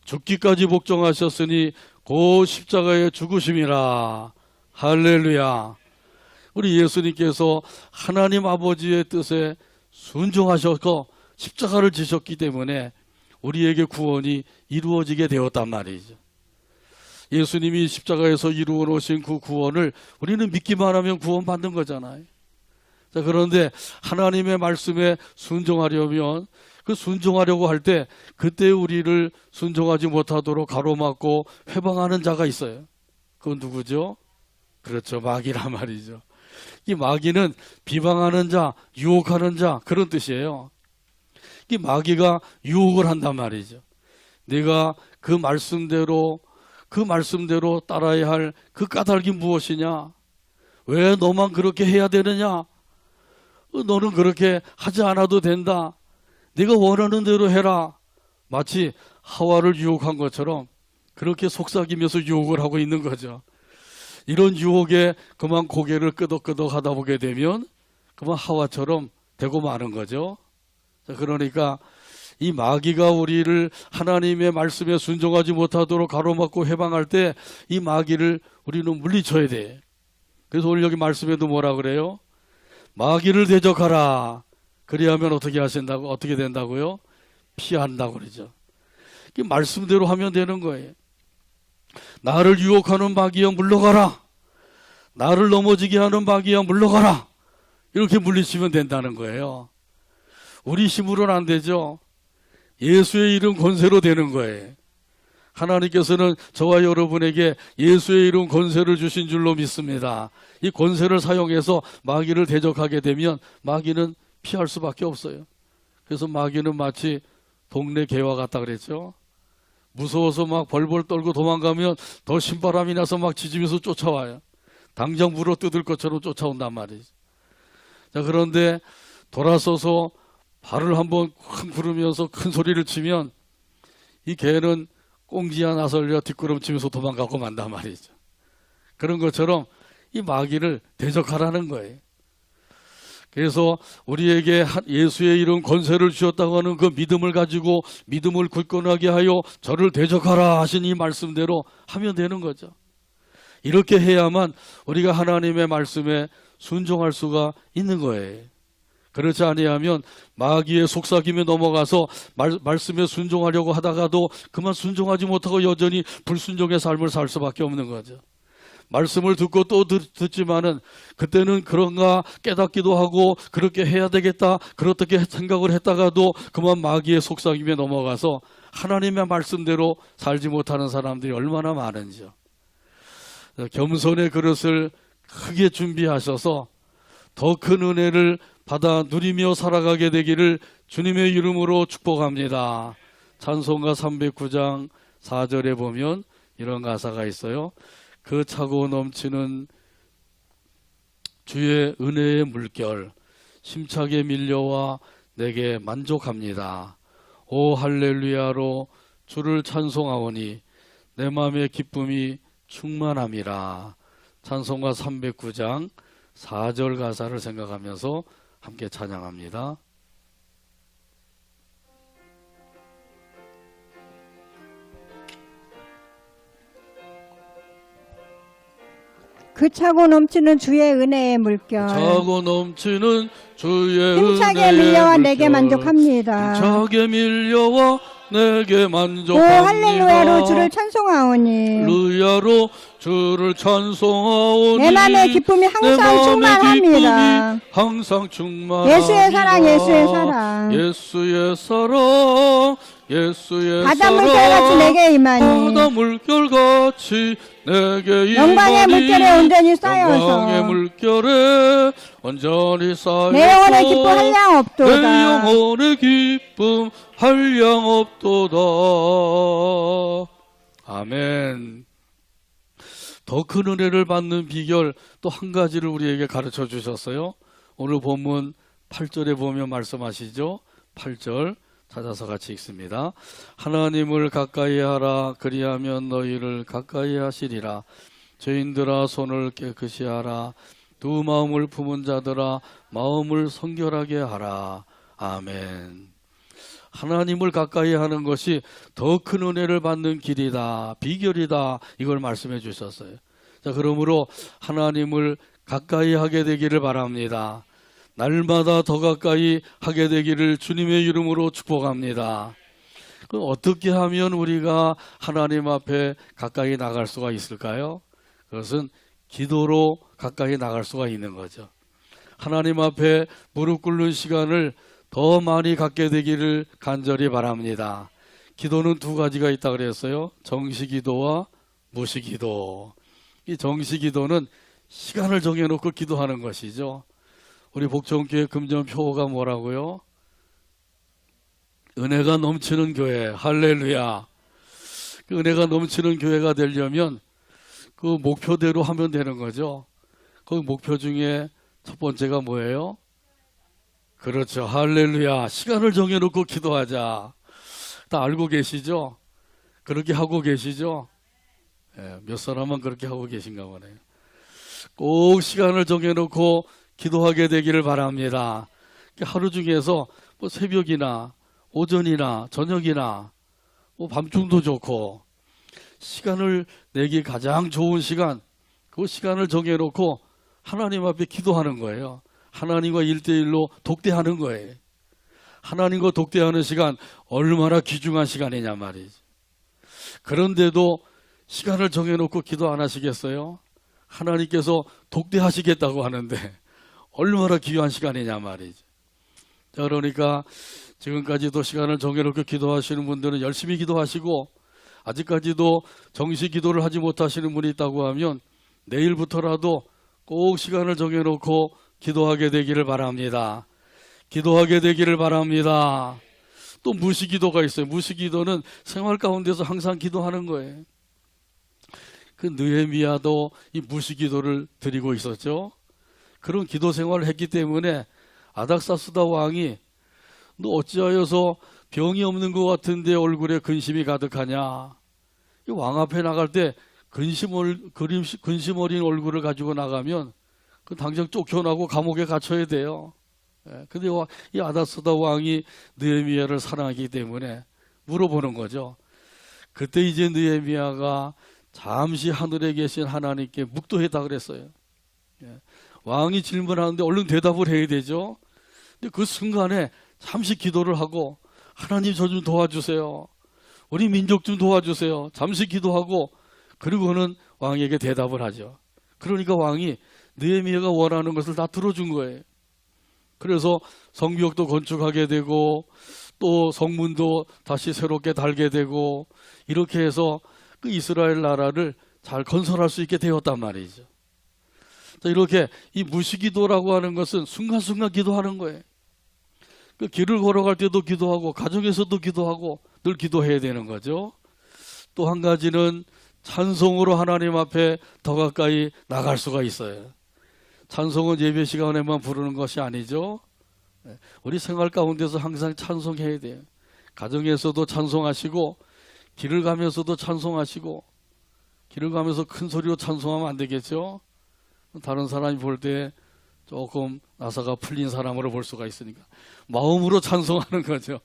죽기까지 복종하셨으니 고 십자가에 죽으심이라. 할렐루야. 우리 예수님께서 하나님 아버지의 뜻에 순종하셨고 십자가를 지셨기 때문에 우리에게 구원이 이루어지게 되었단 말이죠. 예수님이 십자가에서 이루어 놓으신 그 구원을 우리는 믿기만 하면 구원받는 거잖아요. 자, 그런데 하나님의 말씀에 순종하려면 그 순종하려고 할 때 그때 우리를 순종하지 못하도록 가로막고 회방하는 자가 있어요. 그건 누구죠? 그렇죠. 마귀란 말이죠. 이 마귀는 비방하는 자, 유혹하는 자 그런 뜻이에요. 이 마귀가 유혹을 한단 말이죠. 내가 그 말씀대로 따라야 할 그 까닭이 무엇이냐? 왜 너만 그렇게 해야 되느냐? 너는 그렇게 하지 않아도 된다. 네가 원하는 대로 해라. 마치 하와를 유혹한 것처럼 그렇게 속삭이면서 유혹을 하고 있는 거죠. 이런 유혹에 그만 고개를 끄덕끄덕 하다 보게 되면 그만 하와처럼 되고 마는 거죠. 그러니까 이 마귀가 우리를 하나님의 말씀에 순종하지 못하도록 가로막고 해방할 때 이 마귀를 우리는 물리쳐야 돼. 그래서 오늘 여기 말씀에도 뭐라 그래요? 마귀를 대적하라. 그리하면 어떻게 된다고요? 피한다고 그러죠. 이 말씀대로 하면 되는 거예요. 나를 유혹하는 마귀여 물러가라. 나를 넘어지게 하는 마귀여 물러가라. 이렇게 물리치면 된다는 거예요. 우리 힘으로는 안 되죠. 예수의 이름 권세로 되는 거예요. 하나님께서는 저와 여러분에게 예수의 이름 권세를 주신 줄로 믿습니다. 이 권세를 사용해서 마귀를 대적하게 되면 마귀는 피할 수밖에 없어요. 그래서 마귀는 마치 동네 개와 같다 그랬죠. 무서워서 막 벌벌 떨고 도망가면 더 신바람이 나서 막 짖으면서 쫓아와요. 당장 물어뜯을 것처럼 쫓아온단 말이죠. 자, 그런데 돌아서서 발을 한번 쿵 구르면서 큰 소리를 치면 이 개는 꽁지야 나설려 뒷걸음치면서 도망가고 만단 말이죠. 그런 것처럼 이 마귀를 대적하라는 거예요. 그래서 우리에게 예수의 이름 권세를 주셨다고 하는 그 믿음을 가지고 믿음을 굳건하게 하여 저를 대적하라 하신 이 말씀대로 하면 되는 거죠. 이렇게 해야만 우리가 하나님의 말씀에 순종할 수가 있는 거예요. 그렇지 아니하면 마귀의 속삭임에 넘어가서 말씀에 순종하려고 하다가도 그만 순종하지 못하고 여전히 불순종의 삶을 살 수밖에 없는 거죠. 말씀을 듣고 또 듣지만은 그때는 그런가 깨닫기도 하고 그렇게 해야 되겠다 그렇게 생각을 했다가도 그만 마귀의 속삭임에 넘어가서 하나님의 말씀대로 살지 못하는 사람들이 얼마나 많은지요. 겸손의 그릇을 크게 준비하셔서 더 큰 은혜를 받아 누리며 살아가게 되기를 주님의 이름으로 축복합니다. 찬송가 309장 4절에 보면 이런 가사가 있어요. 그 차고 넘치는 주의 은혜의 물결 심차게 밀려와 내게 만족합니다. 오 할렐루야로 주를 찬송하오니 내 마음의 기쁨이 충만함이라. 찬송가 309장 4절 가사를 생각하면서 함께 찬양합니다. 그 차고 넘치는 주의 은혜의 물결 차고 넘치는 주의 힘차게 은혜의 밀려와 내게 물결. 만족합니다. 힘차게 밀려와 내게 오 만족합니다. 할렐루야로 주를 찬송하오니 할렐루야로 주를 찬송하오니 내 마음의 기쁨이 항상 내 마음의 충만합니다. 기쁨이 항상 충만합니다. 예수의 사랑 예수의 사랑 예수의 사랑 예수의 바다 사랑 물결같이 내게 임하니 바다 물결같이 내게 영광의 임하니 물결에 온전히 쌓여서 영광의 물결에 온전히 쌓여서 내 영혼의 기쁨 한량 내 없도다. 영혼의 기쁨 한량 없도다. 아멘. 더 큰 은혜를 받는 비결 또 한 가지를 우리에게 가르쳐 주셨어요. 오늘 본문 8절에 보면 말씀하시죠. 8절 찾아서 같이 읽습니다. 하나님을 가까이 하라. 그리하면 너희를 가까이 하시리라. 죄인들아 손을 깨끗이 하라. 두 마음을 품은 자들아 마음을 성결하게 하라. 아멘. 하나님을 가까이 하는 것이 더 큰 은혜를 받는 길이다. 비결이다. 이걸 말씀해 주셨어요. 자, 그러므로 하나님을 가까이 하게 되기를 바랍니다. 날마다 더 가까이 하게 되기를 주님의 이름으로 축복합니다. 그럼 어떻게 하면 우리가 하나님 앞에 가까이 나갈 수가 있을까요? 그것은 기도로 가까이 나갈 수가 있는 거죠. 하나님 앞에 무릎 꿇는 시간을 더 많이 갖게 되기를 간절히 바랍니다. 기도는 두 가지가 있다 그랬어요. 정시기도와 무시기도. 이 정시기도는 시간을 정해놓고 기도하는 것이죠. 우리 복정교회 금전표가 뭐라고요? 은혜가 넘치는 교회. 할렐루야. 그 은혜가 넘치는 교회가 되려면 그 목표대로 하면 되는 거죠. 그 목표 중에 첫 번째가 뭐예요? 그렇죠. 할렐루야. 시간을 정해놓고 기도하자. 다 알고 계시죠? 그렇게 하고 계시죠? 몇 사람은 그렇게 하고 계신가 보네요. 꼭 시간을 정해놓고 기도하게 되기를 바랍니다. 하루 중에서 뭐 새벽이나 오전이나 저녁이나 뭐 밤중도 좋고 시간을 내기 가장 좋은 시간, 그 시간을 정해놓고 하나님 앞에 기도하는 거예요. 하나님과 1대1로 독대하는 거예요. 하나님과 독대하는 시간 얼마나 귀중한 시간이냐 말이지. 그런데도 시간을 정해놓고 기도 안 하시겠어요? 하나님께서 독대하시겠다고 하는데 얼마나 귀한 시간이냐 말이지. 자, 그러니까 지금까지도 시간을 정해놓고 기도하시는 분들은 열심히 기도하시고 아직까지도 정시 기도를 하지 못하시는 분이 있다고 하면 내일부터라도 꼭 시간을 정해놓고 기도하게 되기를 바랍니다. 기도하게 되기를 바랍니다. 또 무시기도가 있어요. 무시기도는 생활 가운데서 항상 기도하는 거예요. 그 느헤미야도 이 무시기도를 드리고 있었죠. 그런 기도 생활을 했기 때문에 아닥사스다 왕이 너 어찌하여서 병이 없는 것 같은데 얼굴에 근심이 가득하냐. 이 왕 앞에 나갈 때 근심 어린 얼굴을 가지고 나가면 그 당장 쫓겨나고 감옥에 갇혀야 돼요. 근데 이 아닥사스다 왕이 느헤미야를 사랑하기 때문에 물어보는 거죠. 그때 이제 느헤미야가 잠시 하늘에 계신 하나님께 묵도했다 그랬어요. 왕이 질문하는데 얼른 대답을 해야 되죠. 근데 그 순간에 잠시 기도를 하고 하나님 저 좀 도와주세요. 우리 민족 좀 도와주세요. 잠시 기도하고 그리고는 왕에게 대답을 하죠. 그러니까 왕이 느헤미야가 원하는 것을 다 들어준 거예요. 그래서 성벽도 건축하게 되고 또 성문도 다시 새롭게 달게 되고 이렇게 해서 그 이스라엘 나라를 잘 건설할 수 있게 되었단 말이죠. 자, 이렇게 이 무시기도라고 하는 것은 순간순간 기도하는 거예요. 그 길을 걸어갈 때도 기도하고 가정에서도 기도하고 늘 기도해야 되는 거죠. 또 한 가지는 찬송으로 하나님 앞에 더 가까이 나갈 수가 있어요. 찬송은 예배 시간에만 부르는 것이 아니죠. 우리 생활 가운데서 항상 찬송해야 돼요. 가정에서도 찬송하시고 길을 가면서도 찬송하시고 길을 가면서 큰 소리로 찬송하면 안 되겠죠. 다른 사람이 볼 때 조금 나사가 풀린 사람으로 볼 수가 있으니까 마음으로 찬송하는 거죠.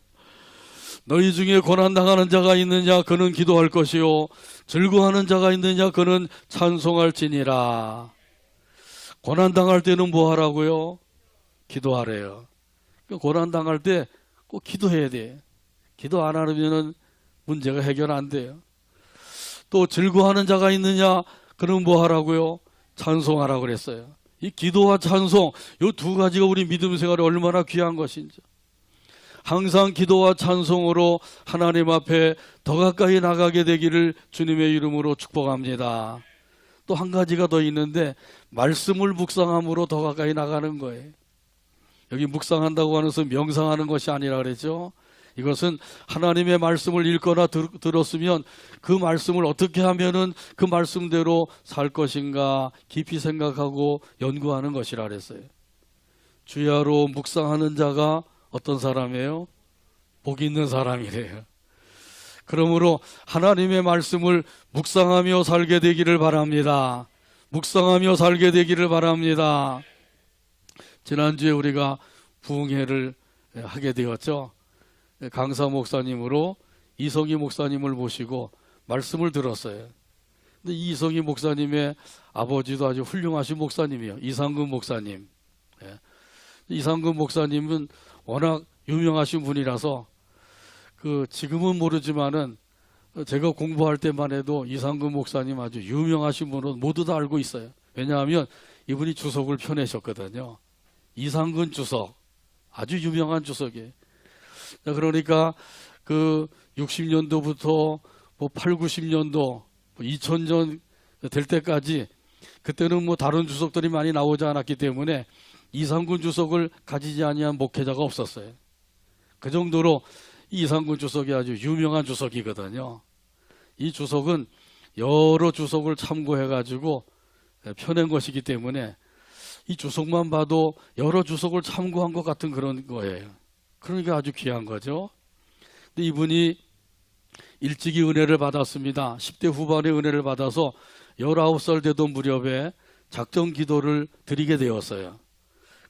너희 중에 고난당하는 자가 있느냐 그는 기도할 것이요 즐거워하는 자가 있느냐 그는 찬송할지니라. 고난당할 때는 뭐 하라고요? 기도하래요. 고난당할 때 꼭 기도해야 돼. 기도 안 하면은 문제가 해결 안 돼요. 또 즐거워하는 자가 있느냐 그는 뭐 하라고요? 찬송하라고 그랬어요. 이 기도와 찬송 이 두 가지가 우리 믿음 생활에 얼마나 귀한 것인지. 항상 기도와 찬송으로 하나님 앞에 더 가까이 나가게 되기를 주님의 이름으로 축복합니다. 또 한 가지가 더 있는데 말씀을 묵상함으로 더 가까이 나가는 거예요. 여기 묵상한다고 하는 것은 명상하는 것이 아니라 그랬죠. 이것은 하나님의 말씀을 읽거나 들었으면 그 말씀을 어떻게 하면은 그 말씀대로 살 것인가 깊이 생각하고 연구하는 것이라 그랬어요. 주야로 묵상하는 자가 어떤 사람이에요? 복 있는 사람이래요. 그러므로 하나님의 말씀을 묵상하며 살게 되기를 바랍니다. 묵상하며 살게 되기를 바랍니다. 지난주에 우리가 부흥회를 하게 되었죠. 강사 목사님으로 이성희 목사님을 모시고 말씀을 들었어요. 근데 이성희 목사님의 아버지도 아주 훌륭하신 목사님이에요. 이상근 목사님. 이상근 목사님은 워낙 유명하신 분이라서 지금은 모르지만은 제가 공부할 때만 해도 이상근 목사님 아주 유명하신 분은 모두 다 알고 있어요. 왜냐하면 이분이 주석을 펴내셨거든요. 이상근 주석 아주 유명한 주석이에요. 그러니까 60년도부터 8, 90년도 2000년 될 때까지 그때는 다른 주석들이 많이 나오지 않았기 때문에 이상근 주석을 가지지 아니한 목회자가 없었어요. 그 정도로 이상근 주석이 아주 유명한 주석이거든요. 이 주석은 여러 주석을 참고해 가지고 펴낸 것이기 때문에 이 주석만 봐도 여러 주석을 참고한 것 같은 그런 거예요. 그러니까 아주 귀한 거죠. 근데 이분이 일찍이 은혜를 받았습니다. 10대 후반에 은혜를 받아서 19살 되던 무렵에 작정 기도를 드리게 되었어요.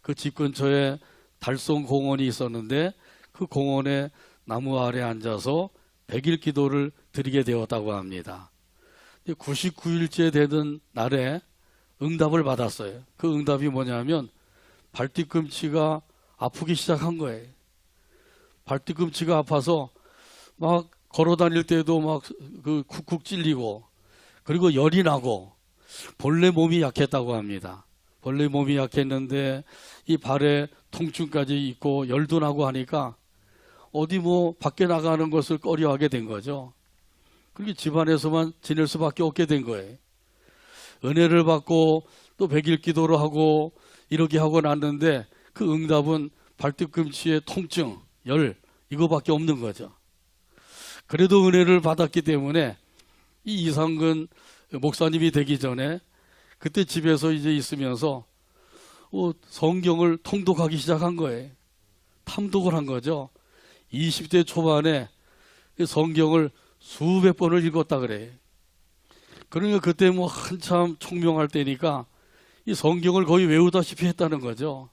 그 집 근처에 달성 공원이 있었는데 그 공원에 나무 아래 앉아서 100일 기도를 드리게 되었다고 합니다. 99일째 되던 날에 응답을 받았어요. 그 응답이 뭐냐면 발뒤꿈치가 아프기 시작한 거예요. 발뒤꿈치가 아파서 막 걸어 다닐 때도 쿡쿡 찔리고 그리고 열이 나고 본래 몸이 약했다고 합니다. 본래 몸이 약했는데 이 발에 통증까지 있고 열도 나고 하니까 어디 밖에 나가는 것을 꺼려하게 된 거죠. 그렇게 집안에서만 지낼 수밖에 없게 된 거예요. 은혜를 받고 또 100일 기도를 하고 이렇게 하고 났는데 그 응답은 발뒤꿈치의 통증, 열 이거밖에 없는 거죠. 그래도 은혜를 받았기 때문에 이 이상근 목사님이 되기 전에 그때 집에서 이제 있으면서 성경을 통독하기 시작한 거예요. 탐독을 한 거죠. 20대 초반에 성경을 수백 번을 읽었다 그래요. 그러니까 그때 한참 총명할 때니까 이 성경을 거의 외우다시피 했다는 거죠.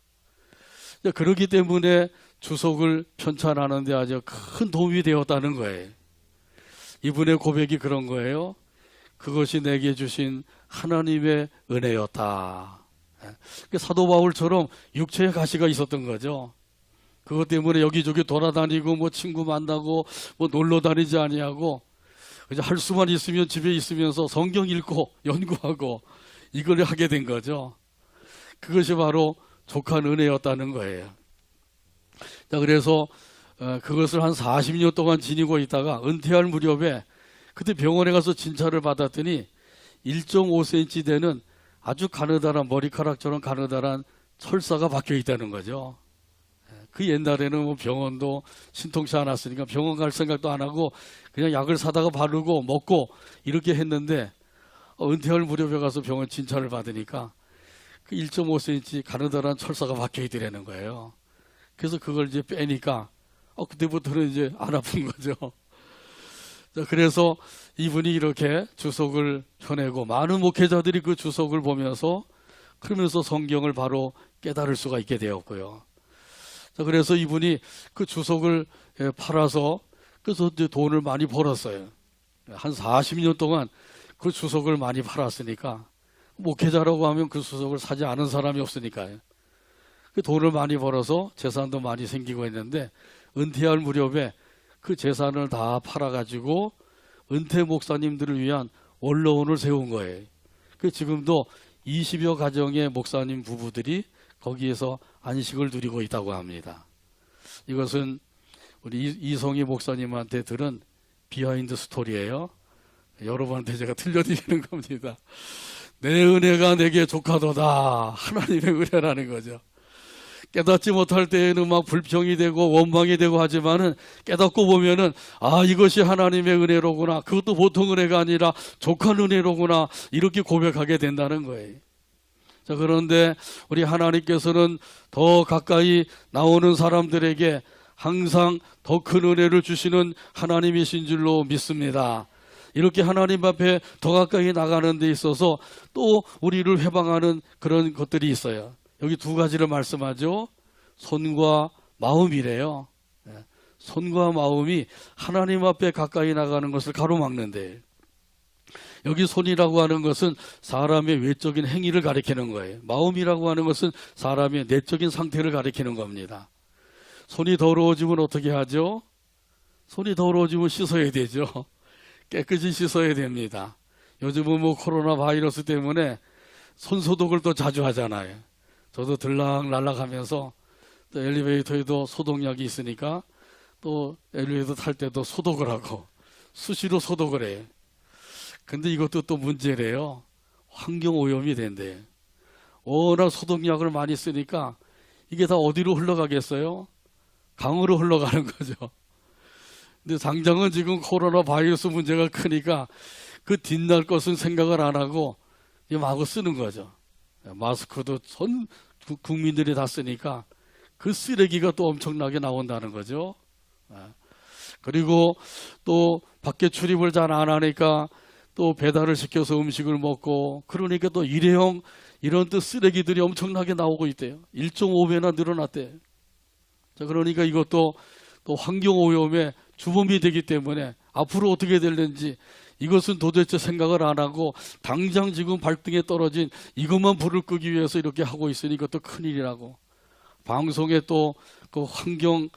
그렇기 때문에 주석을 편찬하는 데 아주 큰 도움이 되었다는 거예요. 이분의 고백이 그런 거예요. 그것이 내게 주신 하나님의 은혜였다. 사도 바울처럼 육체의 가시가 있었던 거죠. 그것 때문에 여기저기 돌아다니고 친구 만나고 놀러 다니지 아니하고 그냥 할 수만 있으면 집에 있으면서 성경 읽고 연구하고 이걸 하게 된 거죠. 그것이 바로 족한 은혜였다는 거예요. 자, 그래서 그것을 한 40년 동안 지니고 있다가 은퇴할 무렵에 그때 병원에 가서 진찰을 받았더니 1.5cm 되는 아주 가느다란 머리카락처럼 가느다란 철사가 박혀 있다는 거죠. 그 옛날에는 병원도 신통치 않았으니까 병원 갈 생각도 안 하고 그냥 약을 사다가 바르고 먹고 이렇게 했는데 은퇴할 무렵에 가서 병원 진찰을 받으니까 그 1.5cm 가느다란 철사가 박혀 있더라는 거예요. 그래서 그걸 이제 빼니까 그때부터는 이제 안 아픈 거죠. 자, 그래서 이분이 이렇게 주석을 펴내고 많은 목회자들이 그 주석을 보면서 그러면서 성경을 바로 깨달을 수가 있게 되었고요. 자, 그래서 이분이 그 주석을 팔아서 그래서 이제 돈을 많이 벌었어요. 한 40년 동안 그 주석을 많이 팔았으니까 목회자라고 하면 그 주석을 사지 않은 사람이 없으니까요. 그 돈을 많이 벌어서 재산도 많이 생기고 했는데 은퇴할 무렵에 그 재산을 다 팔아가지고 은퇴 목사님들을 위한 원로원을 세운 거예요. 그 지금도 20여 가정의 목사님 부부들이 거기에서 안식을 누리고 있다고 합니다. 이것은 우리 이성희 목사님한테 들은 비하인드 스토리예요. 여러분한테 제가 들려드리는 겁니다. 내 은혜가 내게 족하도다. 하나님의 은혜라는 거죠. 깨닫지 못할 때에는 막 불평이 되고 원망이 되고 하지만은 깨닫고 보면은 이것이 하나님의 은혜로구나. 그것도 보통 은혜가 아니라 족한 은혜로구나. 이렇게 고백하게 된다는 거예요. 자, 그런데 우리 하나님께서는 더 가까이 나오는 사람들에게 항상 더 큰 은혜를 주시는 하나님이신 줄로 믿습니다. 이렇게 하나님 앞에 더 가까이 나가는 데 있어서 또 우리를 회방하는 그런 것들이 있어요. 여기 두 가지를 말씀하죠. 손과 마음이래요. 손과 마음이 하나님 앞에 가까이 나가는 것을 가로막는데, 여기 손이라고 하는 것은 사람의 외적인 행위를 가리키는 거예요. 마음이라고 하는 것은 사람의 내적인 상태를 가리키는 겁니다. 손이 더러워지면 어떻게 하죠? 손이 더러워지면 씻어야 되죠. 깨끗이 씻어야 됩니다. 요즘은 뭐 코로나 바이러스 때문에 손 소독을 또 자주 하잖아요. 저도 들락날락 하면서 또 엘리베이터에도 소독약이 있으니까 또 엘리베이터 탈 때도 소독을 하고 수시로 소독을 해요. 근데 이것도 또 문제래요. 환경오염이 된대요. 워낙 소독약을 많이 쓰니까 이게 다 어디로 흘러가겠어요? 강으로 흘러가는 거죠. 근데 당장은 지금 코로나 바이러스 문제가 크니까 그 뒷날 것은 생각을 안 하고 마구 쓰는 거죠. 마스크도 전 국민들이 다 쓰니까 그 쓰레기가 또 엄청나게 나온다는 거죠. 그리고 또 밖에 출입을 잘 안 하니까 또 배달을 시켜서 음식을 먹고, 그러니까 또 일회용 이런 또 쓰레기들이 엄청나게 나오고 있대요. 1.5배나 늘어났대요. 자, 그러니까 이것도 또 환경오염의 주범이 되기 때문에 앞으로 어떻게 될는지 이것은 도대체 생각을 안 하고 당장 지금 발등에 떨어진 이것만 불을 끄기 위해서 이렇게 하고 있으니 이것도 큰일이라고. 방송에 또 그 환경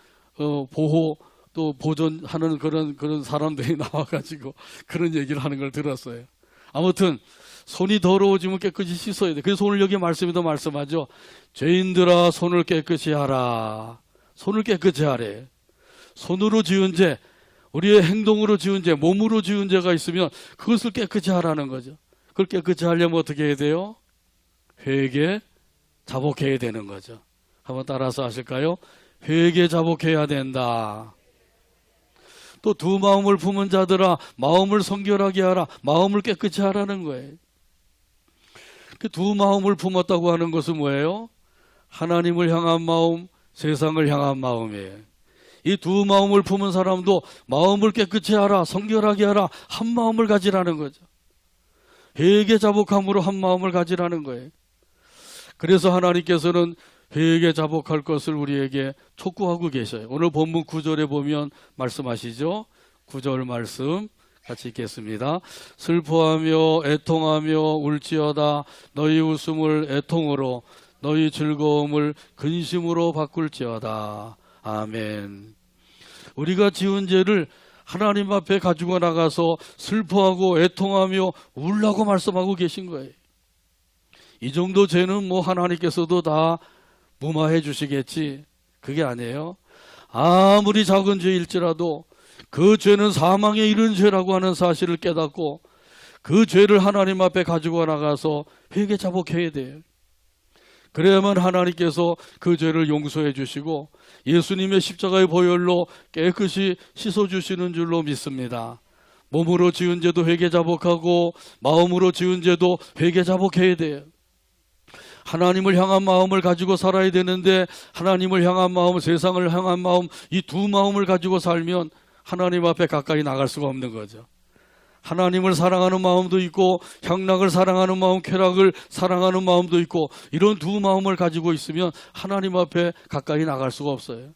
보호 또 보존하는 그런 사람들이 나와가지고 그런 얘기를 하는 걸 들었어요. 아무튼 손이 더러워지면 깨끗이 씻어야 돼. 그래서 오늘 여기 말씀에도 말씀하죠. 죄인들아 손을 깨끗이 하라. 손을 깨끗이 하래. 손으로 지은 죄, 우리의 행동으로 지은 죄, 몸으로 지은 죄가 있으면 그것을 깨끗이 하라는 거죠. 그걸 깨끗이 하려면 어떻게 해야 돼요? 회개, 자복해야 되는 거죠. 한번 따라서 하실까요? 회개, 자복해야 된다. 또 두 마음을 품은 자들아 마음을 성결하게 하라. 마음을 깨끗이 하라는 거예요. 그 두 마음을 품었다고 하는 것은 뭐예요? 하나님을 향한 마음, 세상을 향한 마음이에요. 이 두 마음을 품은 사람도 마음을 깨끗이 하라, 성결하게 하라, 한 마음을 가지라는 거죠. 회개 자복함으로 한 마음을 가지라는 거예요. 그래서 하나님께서는 회개 자복할 것을 우리에게 촉구하고 계셔요. 오늘 본문 9절에 보면 말씀하시죠. 9절 말씀 같이 읽겠습니다. 슬퍼하며 애통하며 울지어다. 너희 웃음을 애통으로, 너희 즐거움을 근심으로 바꿀지어다. 아멘. 우리가 지은 죄를 하나님 앞에 가지고 나가서 슬퍼하고 애통하며 울라고 말씀하고 계신 거예요. 이 정도 죄는 뭐 하나님께서도 다 무마해 주시겠지. 그게 아니에요. 아무리 작은 죄일지라도 그 죄는 사망에 이른 죄라고 하는 사실을 깨닫고 그 죄를 하나님 앞에 가지고 나가서 회개 자복해야 돼요. 그래야만 하나님께서 그 죄를 용서해 주시고 예수님의 십자가의 보혈로 깨끗이 씻어주시는 줄로 믿습니다. 몸으로 지은 죄도 회개 자복하고 마음으로 지은 죄도 회개 자복해야 돼요. 하나님을 향한 마음을 가지고 살아야 되는데 하나님을 향한 마음, 세상을 향한 마음, 이 두 마음을 가지고 살면 하나님 앞에 가까이 나갈 수가 없는 거죠. 하나님을 사랑하는 마음도 있고 향락을 사랑하는 마음, 쾌락을 사랑하는 마음도 있고 이런 두 마음을 가지고 있으면 하나님 앞에 가까이 나갈 수가 없어요.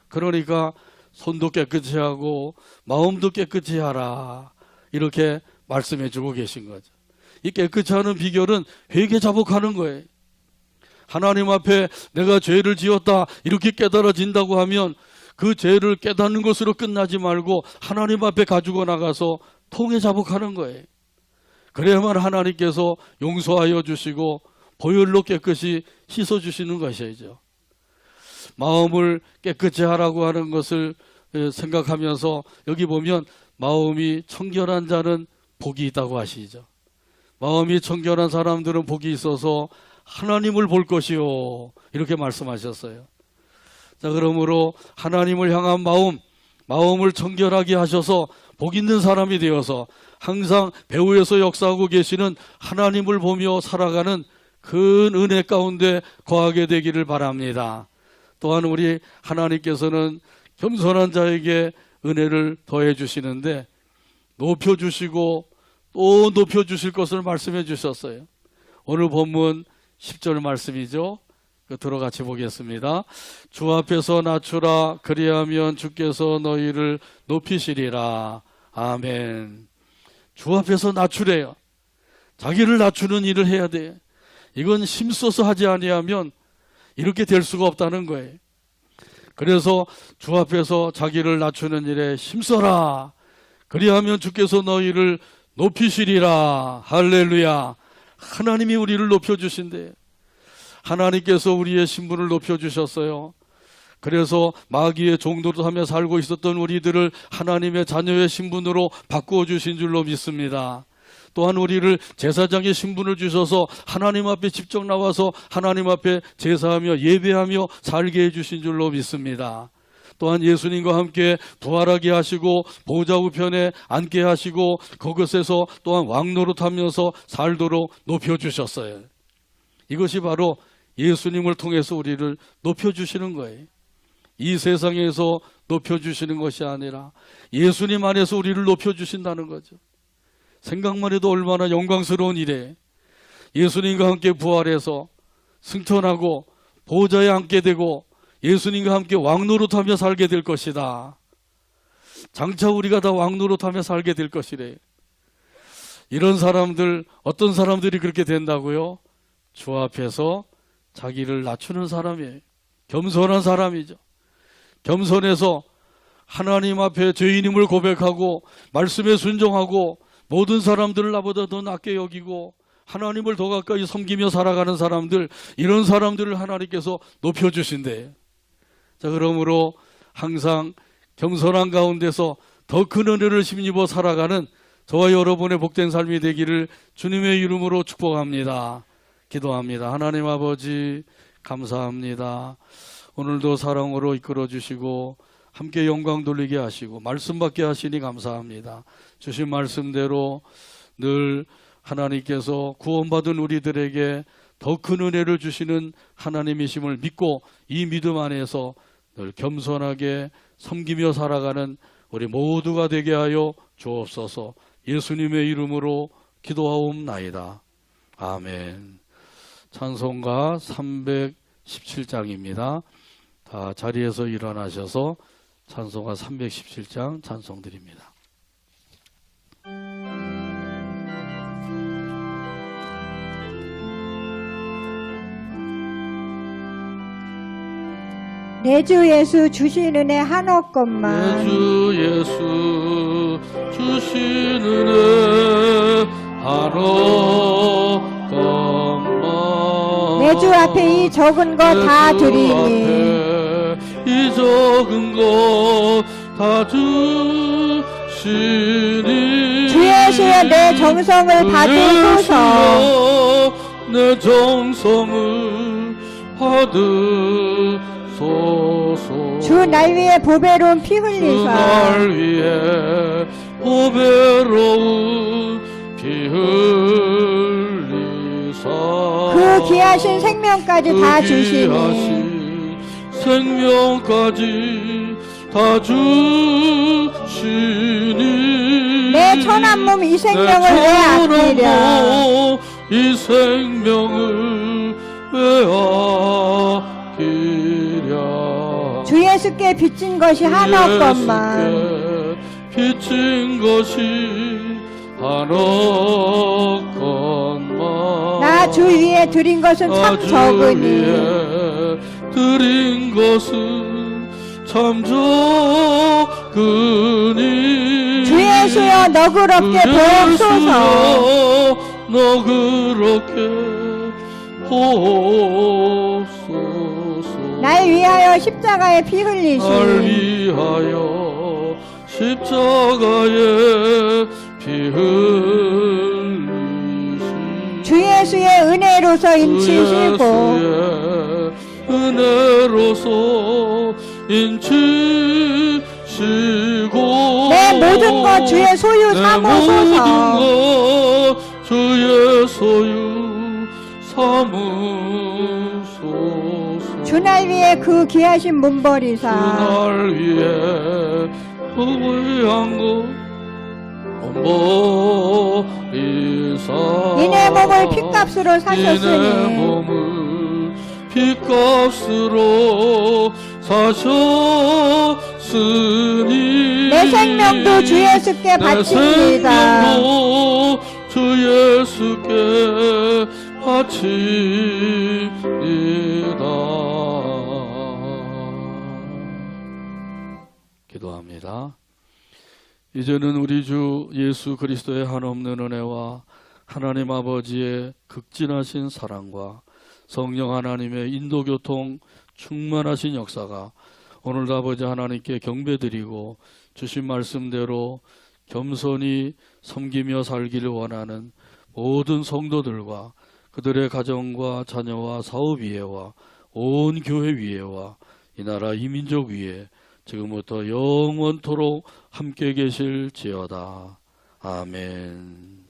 그러니까 손도 깨끗이 하고 마음도 깨끗이 하라 이렇게 말씀해 주고 계신 거죠. 이 깨끗이 하는 비결은 회개 자복하는 거예요. 하나님 앞에 내가 죄를 지었다 이렇게 깨달아진다고 하면 그 죄를 깨닫는 것으로 끝나지 말고 하나님 앞에 가지고 나가서 통회 자복하는 거예요. 그래야만 하나님께서 용서하여 주시고 보혈로 깨끗이 씻어 주시는 것이죠. 마음을 깨끗이 하라고 하는 것을 생각하면서 여기 보면 마음이 청결한 자는 복이 있다고 하시죠. 마음이 청결한 사람들은 복이 있어서 하나님을 볼 것이요 이렇게 말씀하셨어요. 자, 그러므로 하나님을 향한 마음을 청결하게 하셔서 복 있는 사람이 되어서 항상 배후에서 역사하고 계시는 하나님을 보며 살아가는 큰 은혜 가운데 거하게 되기를 바랍니다. 또한 우리 하나님께서는 겸손한 자에게 은혜를 더해 주시는데 높여주시고 또 높여주실 것을 말씀해 주셨어요. 오늘 본문 10절 말씀이죠. 끝으로 같이 보겠습니다. 주 앞에서 낮추라 그리하면 주께서 너희를 높이시리라. 아멘. 주 앞에서 낮추래요. 자기를 낮추는 일을 해야 돼. 이건 힘써서 하지 아니하면 이렇게 될 수가 없다는 거예요. 그래서 주 앞에서 자기를 낮추는 일에 힘써라. 그리하면 주께서 너희를 높이시리라. 할렐루야. 하나님이 우리를 높여주신대. 하나님께서 우리의 신분을 높여주셨어요. 그래서 마귀의 종도를 하며 살고 있었던 우리들을 하나님의 자녀의 신분으로 바꾸어 주신 줄로 믿습니다. 또한 우리를 제사장의 신분을 주셔서 하나님 앞에 직접 나와서 하나님 앞에 제사하며 예배하며 살게 해주신 줄로 믿습니다. 또한 예수님과 함께 부활하게 하시고 보좌 우편에 앉게 하시고 그것에서 또한 왕노릇하면서 살도록 높여주셨어요. 이것이 바로 예수님을 통해서 우리를 높여주시는 거예요. 이 세상에서 높여주시는 것이 아니라 예수님 안에서 우리를 높여주신다는 거죠. 생각만 해도 얼마나 영광스러운 일이에요. 예수님과 함께 부활해서 승천하고 보좌에 앉게 되고 예수님과 함께 왕노릇하며 살게 될 것이다. 장차 우리가 다 왕노릇하며 살게 될 것이래. 이런 사람들, 어떤 사람들이 그렇게 된다고요? 주 앞에서 자기를 낮추는 사람이에요. 겸손한 사람이죠. 겸손해서 하나님 앞에 죄인임을 고백하고 말씀에 순종하고 모든 사람들을 나보다 더 낮게 여기고 하나님을 더 가까이 섬기며 살아가는 사람들, 이런 사람들을 하나님께서 높여주신대요. 자, 그러므로 항상 겸손한 가운데서 더 큰 은혜를 힘입어 살아가는 저와 여러분의 복된 삶이 되기를 주님의 이름으로 축복합니다. 기도합니다. 하나님 아버지 감사합니다. 오늘도 사랑으로 이끌어 주시고 함께 영광 돌리게 하시고 말씀 받게 하시니 감사합니다. 주신 말씀대로 늘 하나님께서 구원받은 우리들에게 더 큰 은혜를 주시는 하나님이심을 믿고 이 믿음 안에서 늘 겸손하게 섬기며 살아가는 우리 모두가 되게 하여 주옵소서. 예수님의 이름으로 기도하옵나이다. 아멘. 찬송가 317장입니다. 다 자리에서 일어나셔서 찬송가 317장 찬송 드립니다. 내 주 예수 주신 은혜 한없 것만 내 주 예수 주신 은혜 한없 것만 내 주 앞에 이 적은 거 다 드리니 이 적은 것 다 주시니 주 예수여 내 정성을 받으소서 내 정성을 받으소서 주 날 위해 보배로운 피 주 흘리사 날 위해 보배로운 피 흘리사 그 귀하신 생명까지 다 주시니 귀하신 생명까지 다 주시니 내 천한 몸 이 생명을 왜 아끼랴 이 생명을 왜 아끼랴 주 예수께 빚진 것이 한없건만 빚진 것이 한없건만 나 주 위에 드린 것은 참 적으니 드린 것은 참 적으니 주 예수여 너그럽게 보옵소서 너그럽게 보옵소서 날 위하여 십자가에 피 날 흘리시니 위하여 십자가에 피 흘리시 주 예수의 은혜로서 인치시고 은혜로서 인치시고 내 모든 것 주의 소유 내 삼으소서 모든 것 주의 소유 삼으소서 주날 위해 그 귀하신 몸 버리사 그날 위해 후회한 것 버리사 이내 몸을 핏값으로 이내 사셨으니 몸을 핏값으로 사셨으니 내 생명도 주 예수께 내 바칩니다 생명도 주 예수께 바칩니다. 기도합니다. 이제는 우리 주 예수 그리스도의 한없는 은혜와 하나님 아버지의 극진하신 사랑과 성령 하나님의 인도교통 충만하신 역사가 오늘도 아버지 하나님께 경배드리고 주신 말씀대로 겸손히 섬기며 살기를 원하는 모든 성도들과 그들의 가정과 자녀와 사업 위에와 온 교회 위에와 이 나라 이 민족 위에 지금부터 영원토록 함께 계실지어다. 아멘.